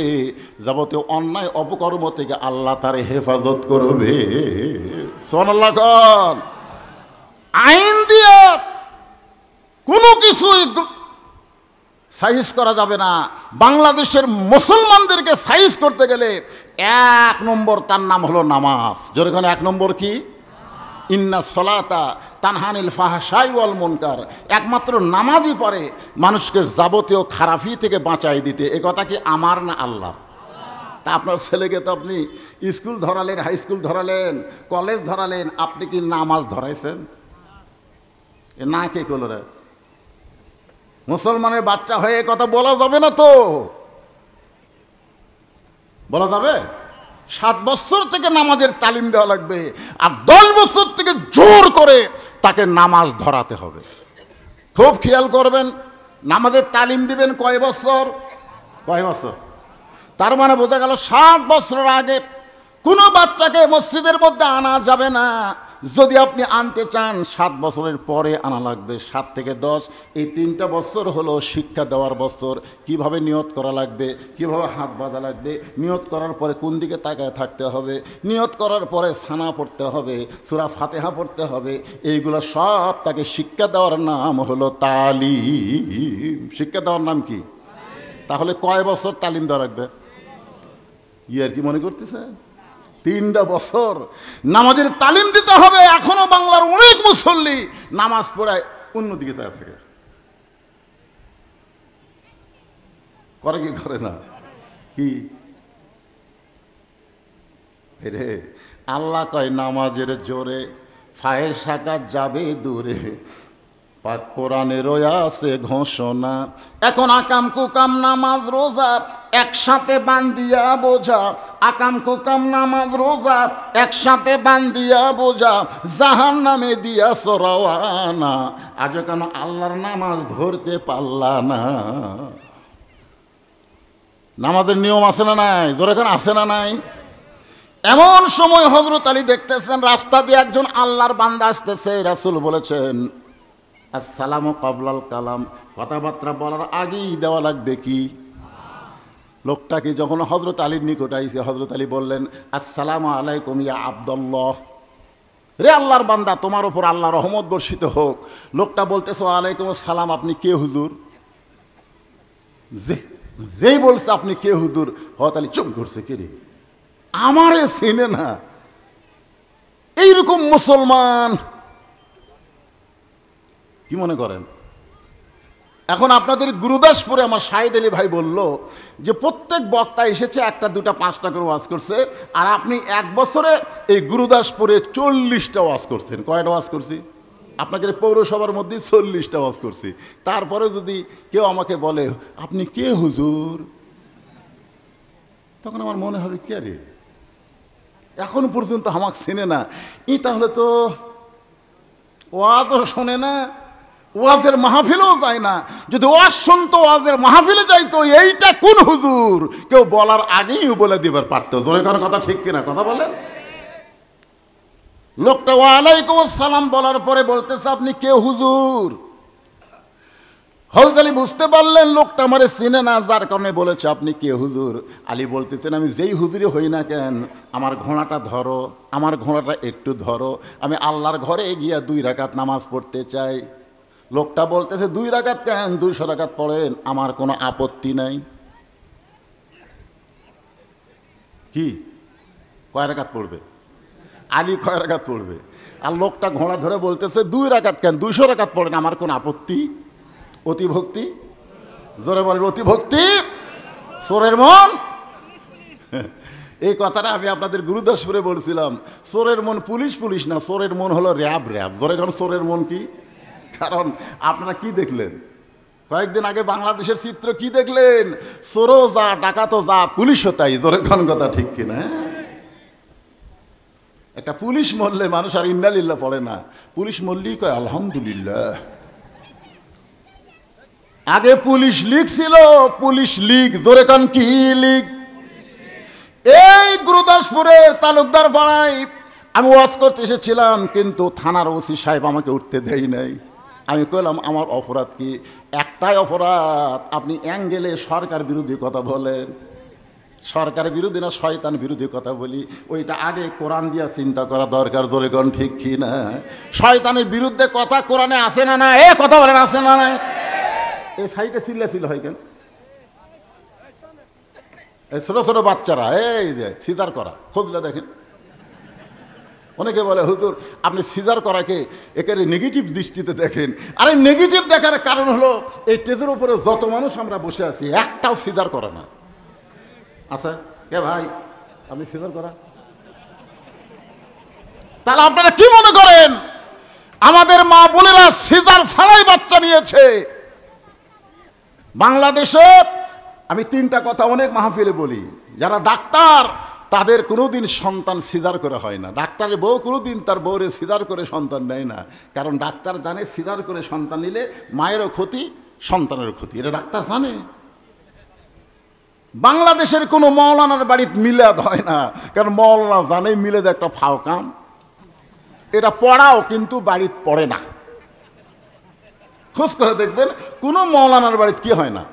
যাবতীয় অন্যায় অপকর্ম থেকে আল্লাহ তার হেফাজত করবে। সুবহানাল্লাহ কর। আইন দিয়ে কোনো কিছুই সাইজ করা যাবে না। বাংলাদেশের মুসলমানদেরকে সাইজ করতে গেলে 1 নম্বর তার নাম হলো নামাজ। যেখানে 1 নম্বর কি? ইন্না সলাতা তানহানিল ফাহশাই ওয়াল মুনকার। একমাত্র নামাজই পারে মানুষকে যাবতীয় খারাপি থেকে বাঁচাই দিতে। এ কথা কি আমার না আল্লাহর? তা আপনার ছেলেকে তো আপনি স্কুল ধরালেন, হাই স্কুল ধরালেন, কলেজ ধরালেন, আপনি কি নামাজ ধরাইছেন? এ না কে করল রে? মুসলমানের বাচ্চা হয়ে কথা বলা যাবে না তো? বলা যাবে? 7 বছর থেকে নামাজের তালিম দেওয়া লাগবে, আর 10 বছর থেকে জোর করে তাকে নামাজ ধরাতে হবে। খুব খেয়াল করবেন, নামাজের তালিম দিবেন কয় বছর? কয় বছর? তার মানে বোঝা গেল 7 বছরের আগে কোনো বাচ্চাকে মসজিদের মধ্যে আনা যাবে না। যদি আপনি আনতে চান 7 বছরের পরে আনা লাগবে। 7 থেকে 10 এই 3টা বছর হলো শিক্ষা দেওয়ার বছর। কিভাবে নিয়ত করা লাগবে, কিভাবে হাত বাঁধা লাগবে, নিয়ত করার পরে কোন দিকে তাকায় থাকতে হবে, নিয়ত করার পরে সানা পড়তে হবে, সূরা ফাতিহা পড়তে হবে, এইগুলো সব তাকে শিক্ষা দেওয়ার নাম হলো তালিম। শিক্ষা দেওয়ার নাম কি? তাহলে কয় বছর তালিম দেওয়া লাগবে? আর কি মনে করতেছেন? 3টা বছর নামাজের তালিম দিতে হবে। এখনো বাংলার অনেক মুসল্লি নামাজ পড়ায় অন্যদিকে চায় থাকে। করে কি করে না? কি রে আল্লাহ কয় নামাজের জোরে ফায়েসাকাত যাবে দূরে, পাক কোরআনের আছে ঘোষণা। এখন আকাম কুকাম নামাজ রোজা একসাথে বান্ধিয়া বোঝা, আকাম কুকাম নামাজ রোজা একসাথে বান্ধিয়া বোঝা, জাহান নামে দিয়া সরাওয়ানা। আজ কেন আল্লাহর নামাজ ধরতে পারলা না? নামাজের নিয়ম আছে না নাই? যেখানে আছে না নাই? এমন সময় হযরত আলী দেখতেছেন রাস্তা দিয়ে একজন আল্লাহর বান্দা আসতেছে। রাসূল বলেছেন আসসালামু কাবলাল কালাম, কথাবার্তা বলার আগেই দেওয়া লাগবে কি? লোকটাকে যখন হযরত আলীর নিকট আইছে, হযরত আলী বললেন আসসালামু আলাইকুম ইয়া আব্দুল্লাহ, রে আল্লাহর বান্দা তোমার উপর আল্লাহর রহমত বর্ষিত হোক। লোকটা বলতেছে ওয়ালাইকুম আসসালাম, আপনি কে হুজুর? যেই বলছে আপনি কে হুজুর, হযরত আলী চুপ করছে। কে রে, আমারে চিনে না? এইরকম মুসলমান কি মনে করেন? এখন আপনাদের গুরুদাসপুরে আমার শাহিদ আলী ভাই বলল যে প্রত্যেক বক্তা এসেছে একটা দুটা পাঁচটা করে ওয়াজ করছে, আর আপনি এক বছরে এই গুরুদাসপুরে 40টা ওয়াজ করছেন। কয়টা ওয়াজ করছি? আপনাদের পৌরসভার মধ্যে 40টা ওয়াজ করছি। তারপরে যদি কেউ আমাকে বলে আপনি কে হুজুর, তখন আমার মনে হবে কে রে, এখন পর্যন্ত আমাকে চেনে না, তাহলে তো ওয়াজও শোনে না, ওয়াজের মাহফিলেও যায় না। যদি ওয়াজ শুনতো, ওয়াজের মাহফিলে যাইতো, এইটা কোন হুজুর কেউ বলার আগেই বলে দিবার পারতো। জোরে কোনো কথা ঠিক কিনা কথা বলেন? লোকটা ওয়ালাইকুম আসসালাম বলার পরে বলতেছে আপনি কে হুজুর। হযরত আলী বুঝতে পারলেন লোকটা আমারে চিনে না, যার কারণে বলেছে আপনি কে হুজুর। আলী বলতেছেন আমি যেই হুজুরি হই না কেন, আমার ঘোড়াটা ধরো, আমার ঘোড়াটা একটু ধরো, আমি আল্লাহর ঘরে গিয়া 2 রাকাত নামাজ পড়তে চাই। লোকটা বলতেছে 2 রাকাত কেন, 200 রাকাত পড়েন, আমার কোনো আপত্তি নাই। কি কয় রাকাত পড়বে? আলী কয় রাকাত পড়বে? আর লোকটা ঘোড়া ধরে বলতেছে 2 রাকাত কেন, 200 রাকাত পড়েন, আমার কোনো আপত্তি। অতিভক্তি, জোরে বলেন অতিভক্তি, চোরের মন। এই কথাটা আমি আপনাদের গুরুদাসপুরে বলছিলাম। চোরের মন পুলিশ পুলিশ না, চোরের মন হলো র্যাব র্যাব। জোরে কোন চোরের মন কি? কারণ আপনারা কি দেখলেন কয়েকদিন আগে বাংলাদেশের চিত্র কি দেখলেন? চোরও যা, ডাকাতও যা, পুলিশও তাই। জোরে কোন কথা ঠিক কিনা? একটা পুলিশ মরলে মানুষ আর ইন্নালিল্লাহ পড়ে না, পুলিশ মরলেই কয় আলহামদুলিল্লাহ। আগে পুলিশ লীগ ছিল, পুলিশ লীগ। জোরে কান কি লীগ? এই গুরুদাসপুরের তালুকদার পাড়ায় আমি ওয়াজ করতে এসেছিলাম, কিন্তু থানার ওসি সাহেব আমাকে উঠতে দেয় নাই। আমি কইলাম আমার অপরাধ কি? একটাই অপরাধ, আপনি অ্যাঙ্গেলে সরকার বিরোধী কথা বলেন। সরকারের বিরোধী না, শয়তান বিরোধী কথা বলি, ওইটা আগে কোরআন দিয়া চিন্তা করা দরকার। জোরে কোন ঠিক কি না? শয়তানের বিরুদ্ধে কথা কোরআনে আছে না না? এ কথা বলেন আছে না না? এই সাইডে চিল্লা চিল্লা হয় কেন? এই ছোট ছোট বাচ্চারা এই যে সিজার করা, খোঁজলে দেখেন। অনেকে বলে হুজুর আপনি সিজার করাকে একেবারে নেগেটিভ দৃষ্টিতে দেখেন। আরে নেগেটিভ দেখার কারণ হলো এই স্টেজের উপরে যত মানুষ আমরা বসে আছি, একটাও সিজার করে না। আচ্ছা কে ভাই আপনি সিজার করা? তাহলে আপনারা কি মনে করেন আমাদের মা বোনেরা সিজার ছাড়াই বাচ্চা নিয়েছে? বাংলাদেশে আমি 3টা কথা অনেক মাহফিলে বলি, যারা ডাক্তার তাদের কোনোদিন সন্তান সিজার করে হয় না। ডাক্তারের বউ কোনোদিন তার বউরে সিজার করে সন্তান নেয় না, কারণ ডাক্তার জানে সিজার করে সন্তান নিলে মায়েরও ক্ষতি, সন্তানেরও ক্ষতি, এটা ডাক্তার জানে। বাংলাদেশের কোনো মৌলানার বাড়িতে মিলাদ হয় না, কারণ মৌলানা জানে মিলাদ একটা ফাও কাম, এটা পড়াও কিন্তু বাড়িতে পড়ে না। খোঁজ করে দেখবেন কোনো মৌলানার বাড়িতে কি হয় না,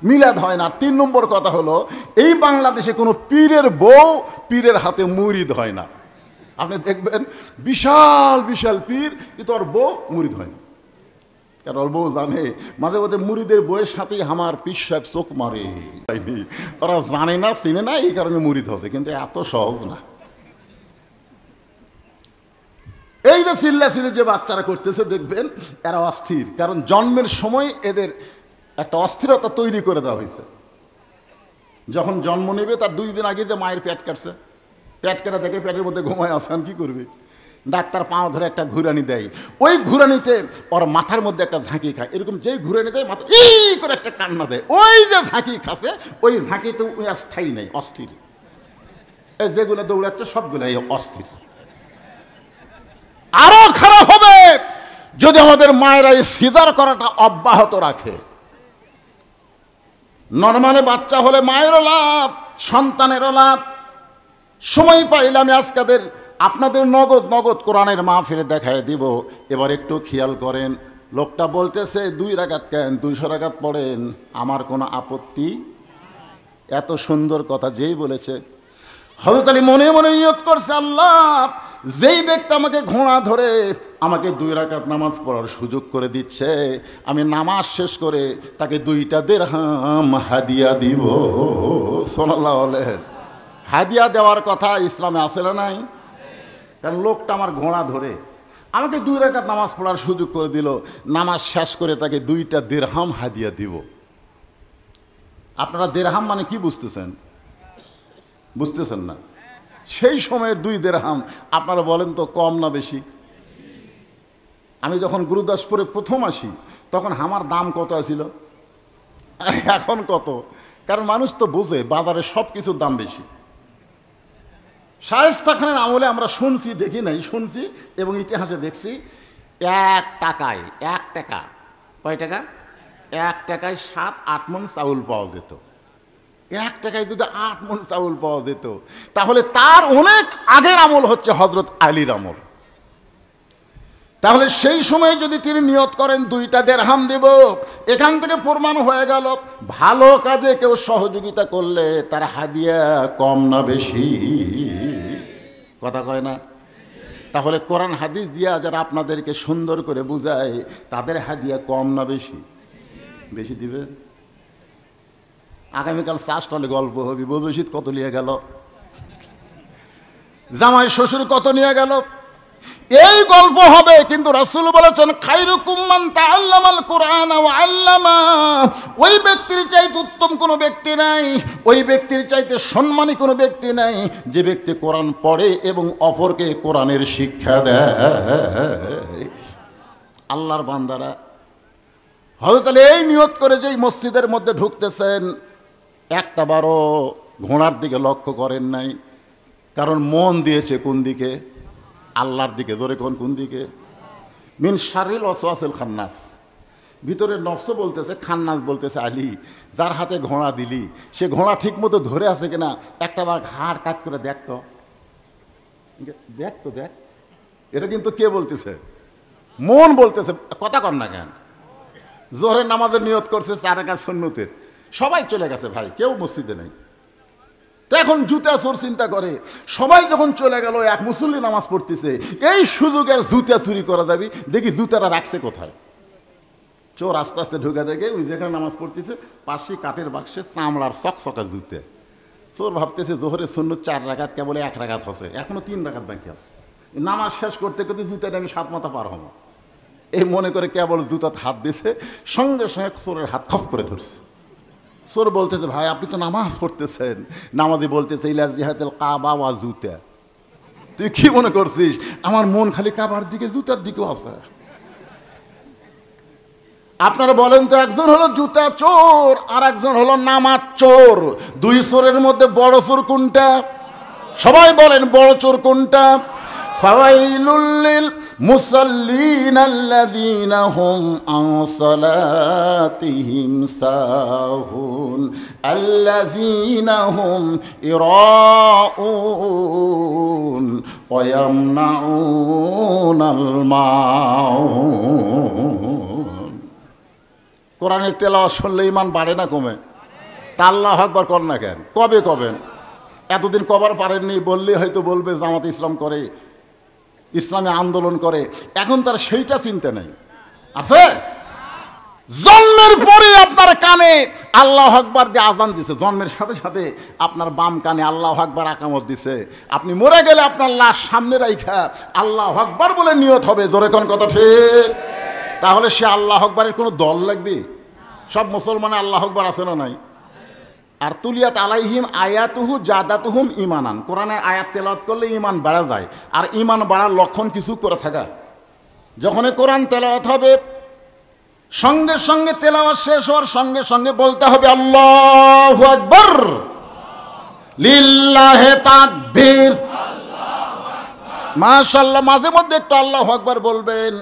মিলাদ হয় না। 3 নম্বর কথা হলো এই বাংলাদেশে কোনো পীরের বউ পীরের হাতে মুরিদ হয় না। আপনি দেখবেন বিশাল বিশাল পীর, কিন্তু ওর বউ মুরিদ হয় না, কারণ ওর বউ জানে মাঝে মাঝে মুরিদের বউয়ের সাথেই আমার পীর সাহেব চোখ মারে। ওরা জানে না, চিনে না, এই কারণে মুরিদ হচ্ছে, কিন্তু এত সহজ না। এই যে চিল্লা চিল্লি যে বাচ্চারা করতেছে দেখবেন এরা অস্থির, কারণ জন্মের সময় এদের একটা অস্থিরতা তৈরি করে দেওয়া হয়েছে। যখন জন্ম নেবে তার 2 দিন আগে যে মায়ের পেট কাটছে, পেট কাটা দেখে পেটের মধ্যে ঘুমায় আসান কি করবে? ডাক্তার পাও ধরে একটা ঘুরানি দেয়, ওই ঘুরানিতে ওর মাথার মধ্যে একটা ঝাঁকি খায়, এরকম যেই ঘুরানি দেয় মাথা এই করে একটা কান্না দেয়, ওই যে ঝাঁকি খাচ্ছে ওই ঝাঁকি তো আর স্থায়ী নেই, অস্থির। এই যেগুলো দৌড়াচ্ছে সবগুলো এই অস্থির। আরো খারাপ হবে যদি আমাদের মায়েরা এই সিজার করাটা অব্যাহত রাখে। নরমালে বাচ্চা হলে মায়েরও লাভ, সন্তানেরও লাভ। সময় পাইলে আমি আজকাদের আপনাদের নগদ নগদ কোরআনের মাহফিলে দেখায় দিব। এবার একটু খেয়াল করেন, লোকটা বলতেছে 2 রাকাত কেন, 200 রাকাত পড়েন, আমার কোনো আপত্তি। এত সুন্দর কথা যেই বলেছে, হযরত আলী মনে মনে নিয়ত করছে, আল্লাহ যেই ব্যক্তি আমাকে ঘোড়া ধরে আমাকে 2 রাকাত নামাজ পড়ার সুযোগ করে দিচ্ছে, আমি নামাজ শেষ করে তাকে 2টা দিরহাম হাদিয়া দিব। সুবহানাল্লাহ বলেন। হাদিয়া দেওয়ার কথা ইসলামে আছে না নাই? কারণ লোকটা আমার ঘোড়া ধরে আমাকে 2 রাকাত নামাজ পড়ার সুযোগ করে দিল, নামাজ শেষ করে তাকে 2টা দিরহাম হাদিয়া দিব। আপনারা দিরহাম মানে কি বুঝতেছেন? বুঝতেছেন না? সেই সময়ের 2 দিরহাম আপনারা বলেন তো কম না বেশি? আমি যখন গুরুদাসপুরে প্রথম আসি তখন আমার দাম কত ছিল, এখন কত? কারণ মানুষ তো বোঝে বাজারে সব কিছুর দাম বেশি। শায়েস্তা খানের আমলে আমরা শুনছি, দেখি নাই, শুনছি এবং ইতিহাসে দেখছি 1 টাকায় 1 টাকা, কয় টাকা? 1 টাকায় 7-8 মণ চাউল পাওয়া যেত। 1 টাকায় যদি 8 মণ চাউল পাওয়া যেত, তাহলে তার অনেক আগের আমল হচ্ছে হযরত আলীর আমল। তাহলে সেই সময় যদি তিনি নিয়ত করেন 2টা দিরহাম দেব, এখান থেকে প্রমাণ হয়ে গেল ভালো কাজে কেউ সহযোগিতা করলে তার হাদিয়া কম না বেশি? কথা কয় না? তাহলে কোরআন হাদিস দিয়া যারা আপনাদেরকে সুন্দর করে বুঝায় তাদের হাদিয়া কম না বেশি? বেশি দিবেন। আগামীকাল 4 স্টলে গল্প হবে, বদরশীদ কত নিয়ে গেল, জামাই শ্বশুর কত নিয়ে গেল, এই গল্প হবে। কিন্তু রাসূল বলেছেন খায়রুকুম মান তাআল্লামাল কুরআন ওয়া আল্লামা, ওই ব্যক্তির চাইতে উত্তম কোনো ব্যক্তি নাই, ওই ব্যক্তির চাইতে সম্মানী কোনো ব্যক্তি নাই যে ব্যক্তি কোরআন পড়ে এবং অপরকে কোরআনের শিক্ষা দেয়। আল্লাহর বান্দারা, হযরত আলী এই নিয়ত করে যেই মসজিদের মধ্যে ঢুকতেছেন একটা বারও ঘোড়ার দিকে লক্ষ্য করেন নাই, কারণ মন দিয়েছে কোন দিকে? আল্লাহর দিকে। জোরে কোন দিকে? মিন শারিল ওয়াসওয়াসিল খান্নাস, ভিতরের নফস বলতেছে, খান্নাস বলতেছে আলী যার হাতে ঘোড়া দিলি সে ঘোড়া ঠিক মতো ধরে আছে কিনা একটাবার ঘাড় কাজ করে দেখতো, দেখ। এটা কিন্তু কে বলতেছে? মন বলতেছে। কথা কর না কেন? জোহরের নামাজের নিয়ত করছে 4 রাকাত সুন্নতের, সবাই চলে গেছে ভাই, কেউ মসজিদে নেই। তো এখন জুতা চোর চিন্তা করে, সবাই যখন চলে গেল এক মুসল্লি নামাজ পড়তেছে, এই সুযোগে আর জুতা চুরি করা যাবে, দেখি জুতাটা রাখছে কোথায়। চোর আস্তে আস্তে ঢুকে দেখে ওই যেখানে নামাজ পড়তেছে পাশে কাঠের বাক্সে চামড়ার চকচকা জুতে। চোর ভাবতেছে জোহরের সুন্নত 4 রাকাত, কেবল 1 রাকাত হচ্ছে, এখনো 3 রাকাত বাকি আছে। নামাজ শেষ করতে করতে জুতাটা আমি 7 মাথা পার হবো এই মনে করে কেবল জুতাতে হাত দিছে, সঙ্গে সঙ্গে চোরের হাত খপ করে ধরছে। চোর বলতেছে ভাই আপনি তো নামাজ পড়তেছেন, নামাজি বলতেছে ইলা জিহাতিল কাবা ওয়া জুতা, তুই কি মনে করছিস আমার মন খালি কাবার দিকে, জুতার দিকেও আছে? আপনারা বলেন তো, একজন হলো জুতা চোর আর একজন হলো নামাজ চোর, 2 চোরের মধ্যে বড় চোর কোনটা? সবাই বলেন বড় চোর কোনটা? ফাওয়াইলুল লিল মুসাল্লিন আল্লাযীনা হুম আন সালাতিহিম সাহুন আল্লাযীনা হুম ইরাউন ওয়া ইয়ামনাউনাল মাউন। কোরআনের তেলাওয়াত শুনলে ঈমান বাড়ে না কমে? তা আল্লাহু আকবার কর না কেন? কবে কবেন? এতদিন কবার পারেননি, বললে হয়তো বলবে জামাত ইসলাম করে, ইসলামী আন্দোলন করে, এখন তার সেইটা চিন্তা নেই। আছে? জন্মের পরে আপনার কানে আল্লাহু আকবার দিয়ে আজান দিছে, জন্মের সাথে সাথে আপনার বাম কানে আল্লাহু আকবার আকামত দিছে, আপনি মরে গেলে আপনার লাশ সামনে রাইখা আল্লাহু আকবার বলে নিয়ত হবে। জোরে কোন কথা ঠিক? তাহলে সে আল্লাহু আকবারের কোনো দল লাগবে? সব মুসলমানে আল্লাহু আকবার আছে না নাই? আর তুলিয়াত আলাইহিম আয়াতুহু জাদাতুহুম ঈমানান, কোরআনের আয়াত তেলাওয়াত করলে ঈমান বাড়া যায়। আর ঈমান বাড়ার লক্ষণ কিছু করে থাকা, যখনই কোরআন তেলাওয়াত হবে সঙ্গে সঙ্গে তেলাওয়াত শেষ হওয়ার সঙ্গে সঙ্গে বলতে হবে আল্লাহু আকবার, লিল্লাহি তাকবীর, মাশাআল্লাহ। মাঝে মধ্যে একটু আল্লাহু আকবার বলবেন,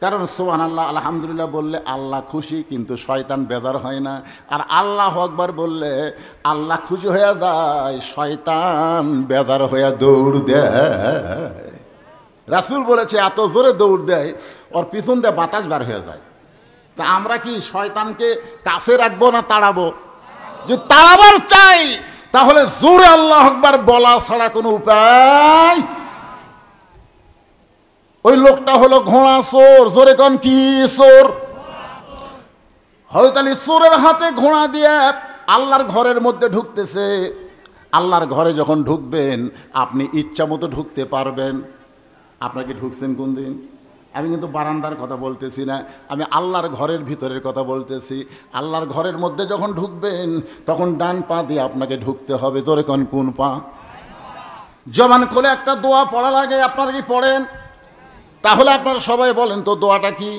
কারণ সুবহানাল্লাহ আলহামদুলিল্লাহ বললে আল্লাহ খুশি, কিন্তু শয়তান বেজার হয় না। আর আল্লাহু আকবার বললে আল্লাহ খুশি হয়ে যায়, শয়তান বেজার হয়ে দৌড় দেয়। রাসূল বলেছে এত জোরে দৌড় দেয় ওর পিছন দিয়ে বাতাস বার হয়ে যায়। তা আমরা কি শয়তানকে কাছে রাখবো না তাড়াবো? যদি তাড়াবার চাই তাহলে জোরে আল্লাহু আকবার বলা ছাড়া কোনো উপায়। ওই লোকটা হলো ঘোড়া চোর। জোরে কোন কি চোর? হযরত আলী চোরের হাতে ঘোড়া দিয়ে আল্লাহর ঘরের মধ্যে ঢুকতেছে। আল্লাহর ঘরে যখন ঢুকবেন আপনি ইচ্ছা মতো ঢুকতে পারবেন। আপনাকে ঢুকছেন কোন দিন? আমি কিন্তু বারান্দার কথা বলতেছি না, আমি আল্লাহর ঘরের ভিতরের কথা বলতেছি। আল্লাহর ঘরের মধ্যে যখন ঢুকবেন তখন ডান পা দিয়ে আপনাকে ঢুকতে হবে। তোরে কোন পা? জবান খুলে একটা দোয়া পড়া লাগে, আপনারা কি পড়েন? তাহলে আপনারা সবাই বলেন তো দোয়াটা কি?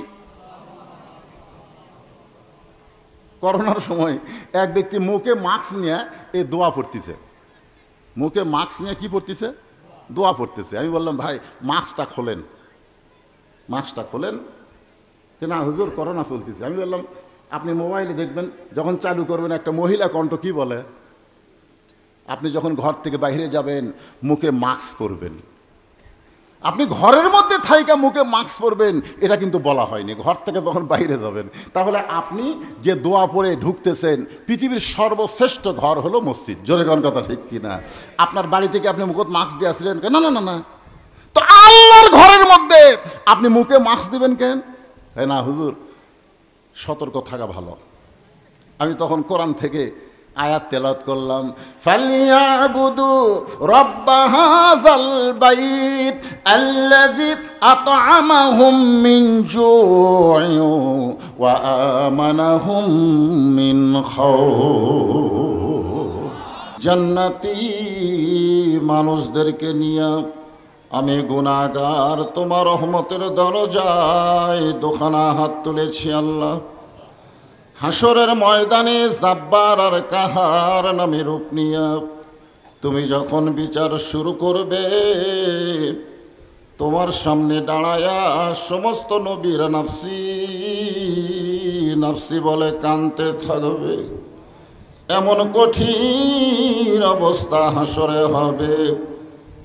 করোনার সময় এক ব্যক্তি মুখে মাস্ক নিয়ে এই দোয়া পড়তেছে, মুখে মাস্ক নিয়ে কি পড়তেছে? দোয়া পড়তেছে। আমি বললাম ভাই মাস্কটা খোলেন, মাস্কটা খোলেন। না হুজুর করোনা চলতেছে। আমি বললাম আপনি মোবাইলে দেখবেন, যখন চালু করবেন একটা মহিলা কণ্ঠ কি বলে, আপনি যখন ঘর থেকে বাইরে যাবেন মুখে মাস্ক পরবেন। আপনি ঘরের মধ্যে থাইকা মুখে মাস্ক পরবেন এটা কিন্তু বলা হয়নি, ঘর থেকে যখন বাইরে যাবেন। তাহলে আপনি যে দোয়া পড়ে ঢুকতেছেন, পৃথিবীর সর্বশ্রেষ্ঠ ঘর হলো মসজিদ। জোরে কোন কথা ঠিক কিনা? আপনার বাড়ি থেকে আপনি মুখে মাস্ক দিয়ে আসলেন কেন? না না না, তো আল্লাহর ঘরের মধ্যে আপনি মুখে মাস্ক দিবেন কেন? না হুজুর সতর্ক থাকা ভালো। আমি তখন কোরআন থেকে আয়াত তেলাওয়াত করলাম, ফালিয়াবুদু রাব্ব হাযাল বাইত আল্লাযী আত'আমাহুম মিন জু'ইন ওয়া আমানাহুম মিন খাউফ। জান্নাতি মানুষদেরকে নিয়ে আমি গুনাহগার তোমার রহমতের দরজায় দুখানা হাত তুলেছি আল্লাহ। হাসরের ময়দানে জাব্বার আর কাহার নামে রূপ নিয়া তুমি যখন বিচার শুরু করবে, তোমার সামনে দাঁড়ায়া সমস্ত নবীরা নাফসি নাফসি বলে কাঁদতে থাকবে। এমন কঠিন অবস্থা হাসরে হবে,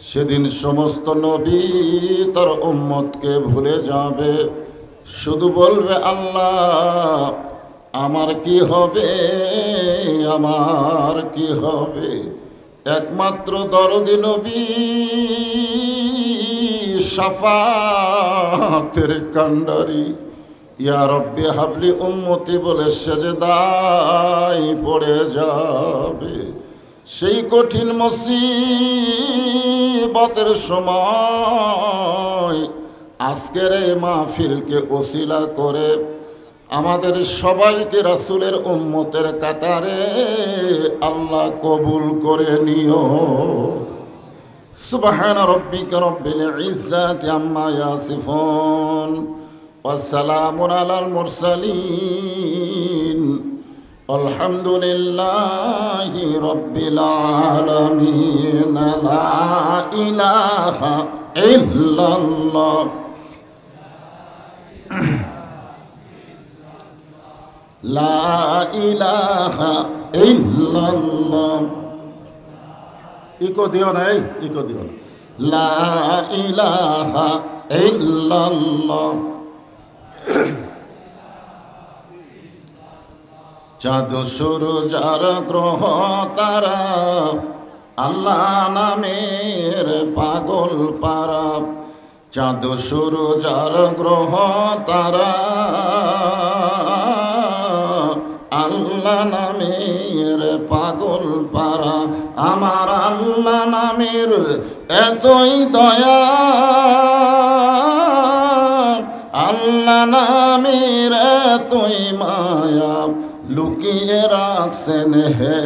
সেদিন সমস্ত নবী তার উম্মতকে ভুলে যাবে, শুধু বলবে আল্লাহ আমার কি হবে, আমার কি হবে। একমাত্র দরদি নবী শাফাতের কান্ডারি ইয়া রব্বি হাবলি উম্মতি বলে সেজদায় পড়ে যাবে। সেই কঠিন মুসিবতের সময় আজকের এই মাহফিলকে ওসিলা করে আমাদের সবাইকে রাসূলের উম্মতের কাতারে আল্লাহ কবুল করে নিও। সুবহানা রাব্বিকা রাব্বিল ইজ্জাতি আম্মা ইয়াসিফুন ওয়া সালামুন আলাল মুরসালিন আলহামদুলিল্লাহি রাব্বিল আলামিন। লা ইলাহা ইল্লাল্লাহ লা ইলাহা ইল্লাল্লাহ। ইকো দিও না, ইকো দিও না। লা ইলাহা ইল্লাল্লাহ। চাঁদ সূরজ আর গ্রহ তারা আল্লাহ নামের পাগল পারা। চাঁদ সূরজ আর গ্রহ তারা আল্লাহ নামের পাগল পারা। আমার আল্লাহ নামের এতই দয়া, আল্লাহ নামের এতই মায়া, লুকিয়ে রাখছেন হে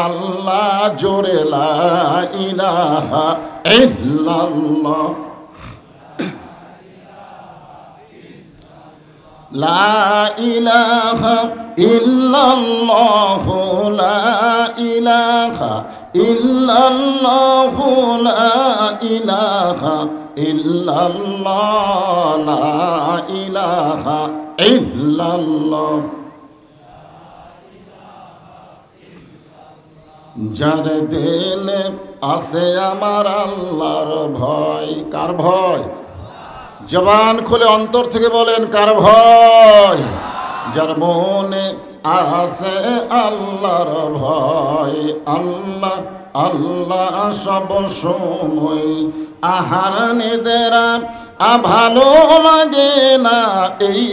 আল্লাহ জোরে লা ইলাহা ইল্লাল্লাহ। লা ইলাহা ইল্লাল্লাহু লা ইলাহা ইল্লাল্লাহু লা ইলাহা ইল্লাল্লাহ লা ইলাহা ইল্লাল্লাহ। যার দিলে আছে আমার আল্লাহর ভয়। কার ভয়? জবান খুলে অন্তর থেকে বলেন কার ভয়? যার মনে আছে আল্লাহর ভয়। আল্লাহ আল্লাহ সব সময় আহার নিদেরা ভালো লাগে না, এই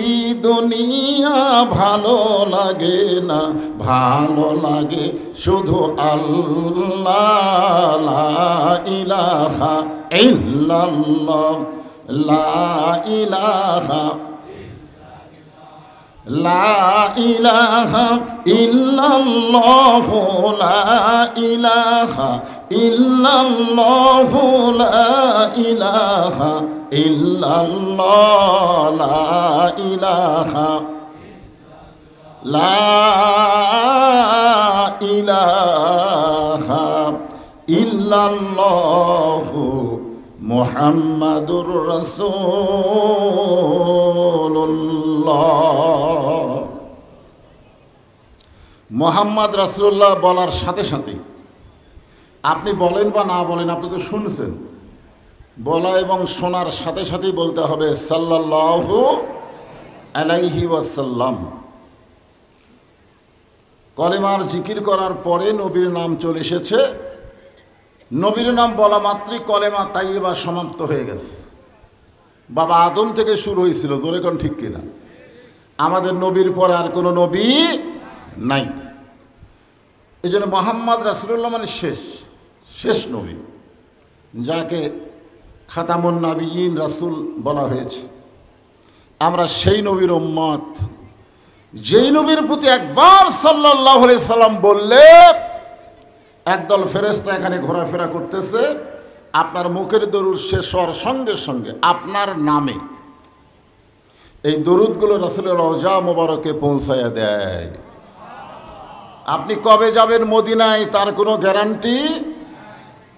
দুনিয়া ভালো লাগে না, ভালো লাগে শুধু আল্লাহ। লা ইলাহা ইল্লাল্লাহ লা ইলাহা লা ইলাহা ইল্লাল্লাহু লা ইলাহা ইল্লাল্লাহু লা ইলাহা ইল্লাল্লাহ লা ইলাহা লা ইলাহা ইল্লাল্লাহু মুহাম্মাদুর রাসূলুল্লাহ। মুহাম্মদ রাসূলুল্লাহ বলার সাথে সাথে আপনি বলেন বা না বলেন, আপনি তো শুনছেন, বলা এবং শোনার সাথে সাথেই বলতে হবে সাল্লাল্লাহু আলাইহি ওয়াসাল্লাম। কলেমার জিকির করার পরে নবীর নাম চলে এসেছে। নবীর নাম বলা মাত্রই কলেমা তাইয়্যিবা সমাপ্ত হয়ে গেছে। বাবা আদম থেকে শুরু হয়েছিল, জোরে কোন ঠিক কিনা? আমাদের নবীর পরে আর কোনো নবী নাই। এই জন্য মুহাম্মদ রাসূলুল্লাহ মানে শেষ নবী, যাকে খাতামুন নাবিয়্যিন রাসূল বলা হয়েছে। আমরা সেই নবীর উম্মত, যেই নবীর প্রতি একবার সাল্লাল্লাহু আলাইহি সাল্লাম বললে একদল ফেরেশতা এখানে ঘোরাফেরা করতেছে, আপনার মুখের দরুদ শেষ হওয়ার সঙ্গে সঙ্গে আপনার নামে এই দরুদগুলো রাসূলের রওজা মোবারকে পৌঁছায়া দেয়। আপনি কবে যাবেন মদিনায় তার কোনো গ্যারান্টি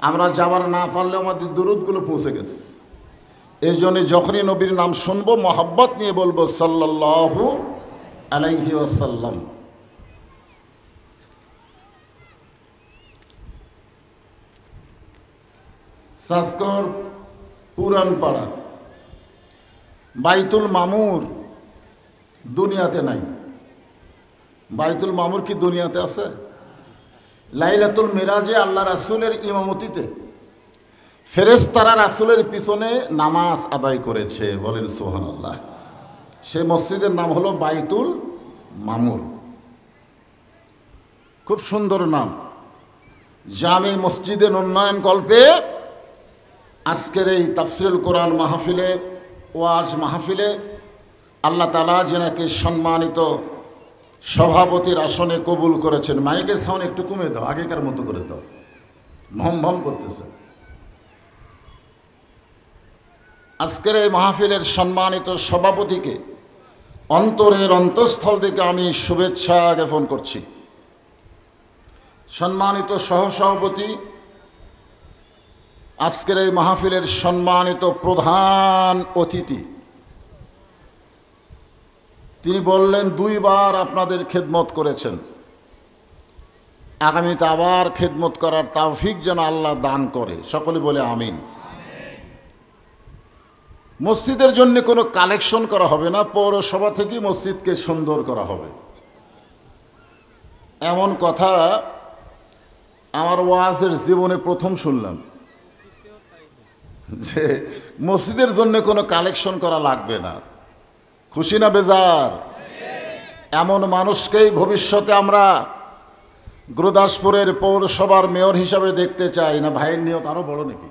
আমরা যাবার না পারলেও আমাদের দরুদগুলো পৌঁছে গেছে। এই জন্য যখনই নবীর নাম শুনবো মহব্বত নিয়ে বলবো সাল্লাল্লাহু আলাইহি ওয়াসাল্লাম। সাসকর পুরান পাড়া বাইতুল মামুর দুনিয়াতে নাই। বাইতুল মামুর কি দুনিয়াতে আছে? লাইলাতুল মিরাজে আল্লাহ রাসূলের ইমামতিতে ফেরেশতারা রাসূলের পিছনে নামাজ আদায় করেছে, বলেন সুবহানাল্লাহ। সেই মসজিদের নাম হলো বাইতুল মামুর, খুব সুন্দর নাম। জামে মসজিদের উন্নয়ন কল্পে আজকের এই তাফসীরুল কোরআন মাহফিলে, ওয়াজ মাহফিলে আল্লাহ তাআলা যেনাকে সম্মানিত সভাপতির আসনে কবুল করেছেন। মাইকের সাউন্ড একটু কমে দাও, আগেকার মতো করে দাও, ভম ভম করতেছে। আজকের এই মাহফিলের সম্মানিত সভাপতিকে অন্তরের অন্তঃস্থল থেকে আমি শুভেচ্ছা জ্ঞাপন করছি। সম্মানিত সহসভাপতি, আজকের এই মাহফিলের সম্মানিত প্রধান অতিথি, তিনি বললেন 2 বার আপনাদের খেদমত করেছেন, আগামীতে আবার খেদমত করার তৌফিক যেন আল্লাহ দান করে। সকলে বলে আমিন। মসজিদের জন্য কোনো কালেকশন করা হবে না, পৌরসভা থেকে মসজিদকে সুন্দর করা হবে, এমন কথা আমার ওয়াজের জীবনে প্রথম শুনলাম, যে মসজিদের জন্য কোনো কালেকশন করা লাগবে না। খুশি না বেজার? এমন মানুষকেই ভবিষ্যতে আমরা গুরুদাসপুরের পৌরসভার মেয়র হিসাবে দেখতে চাই। না ভাইয়ের নিয়ত আরো বড় নাকি?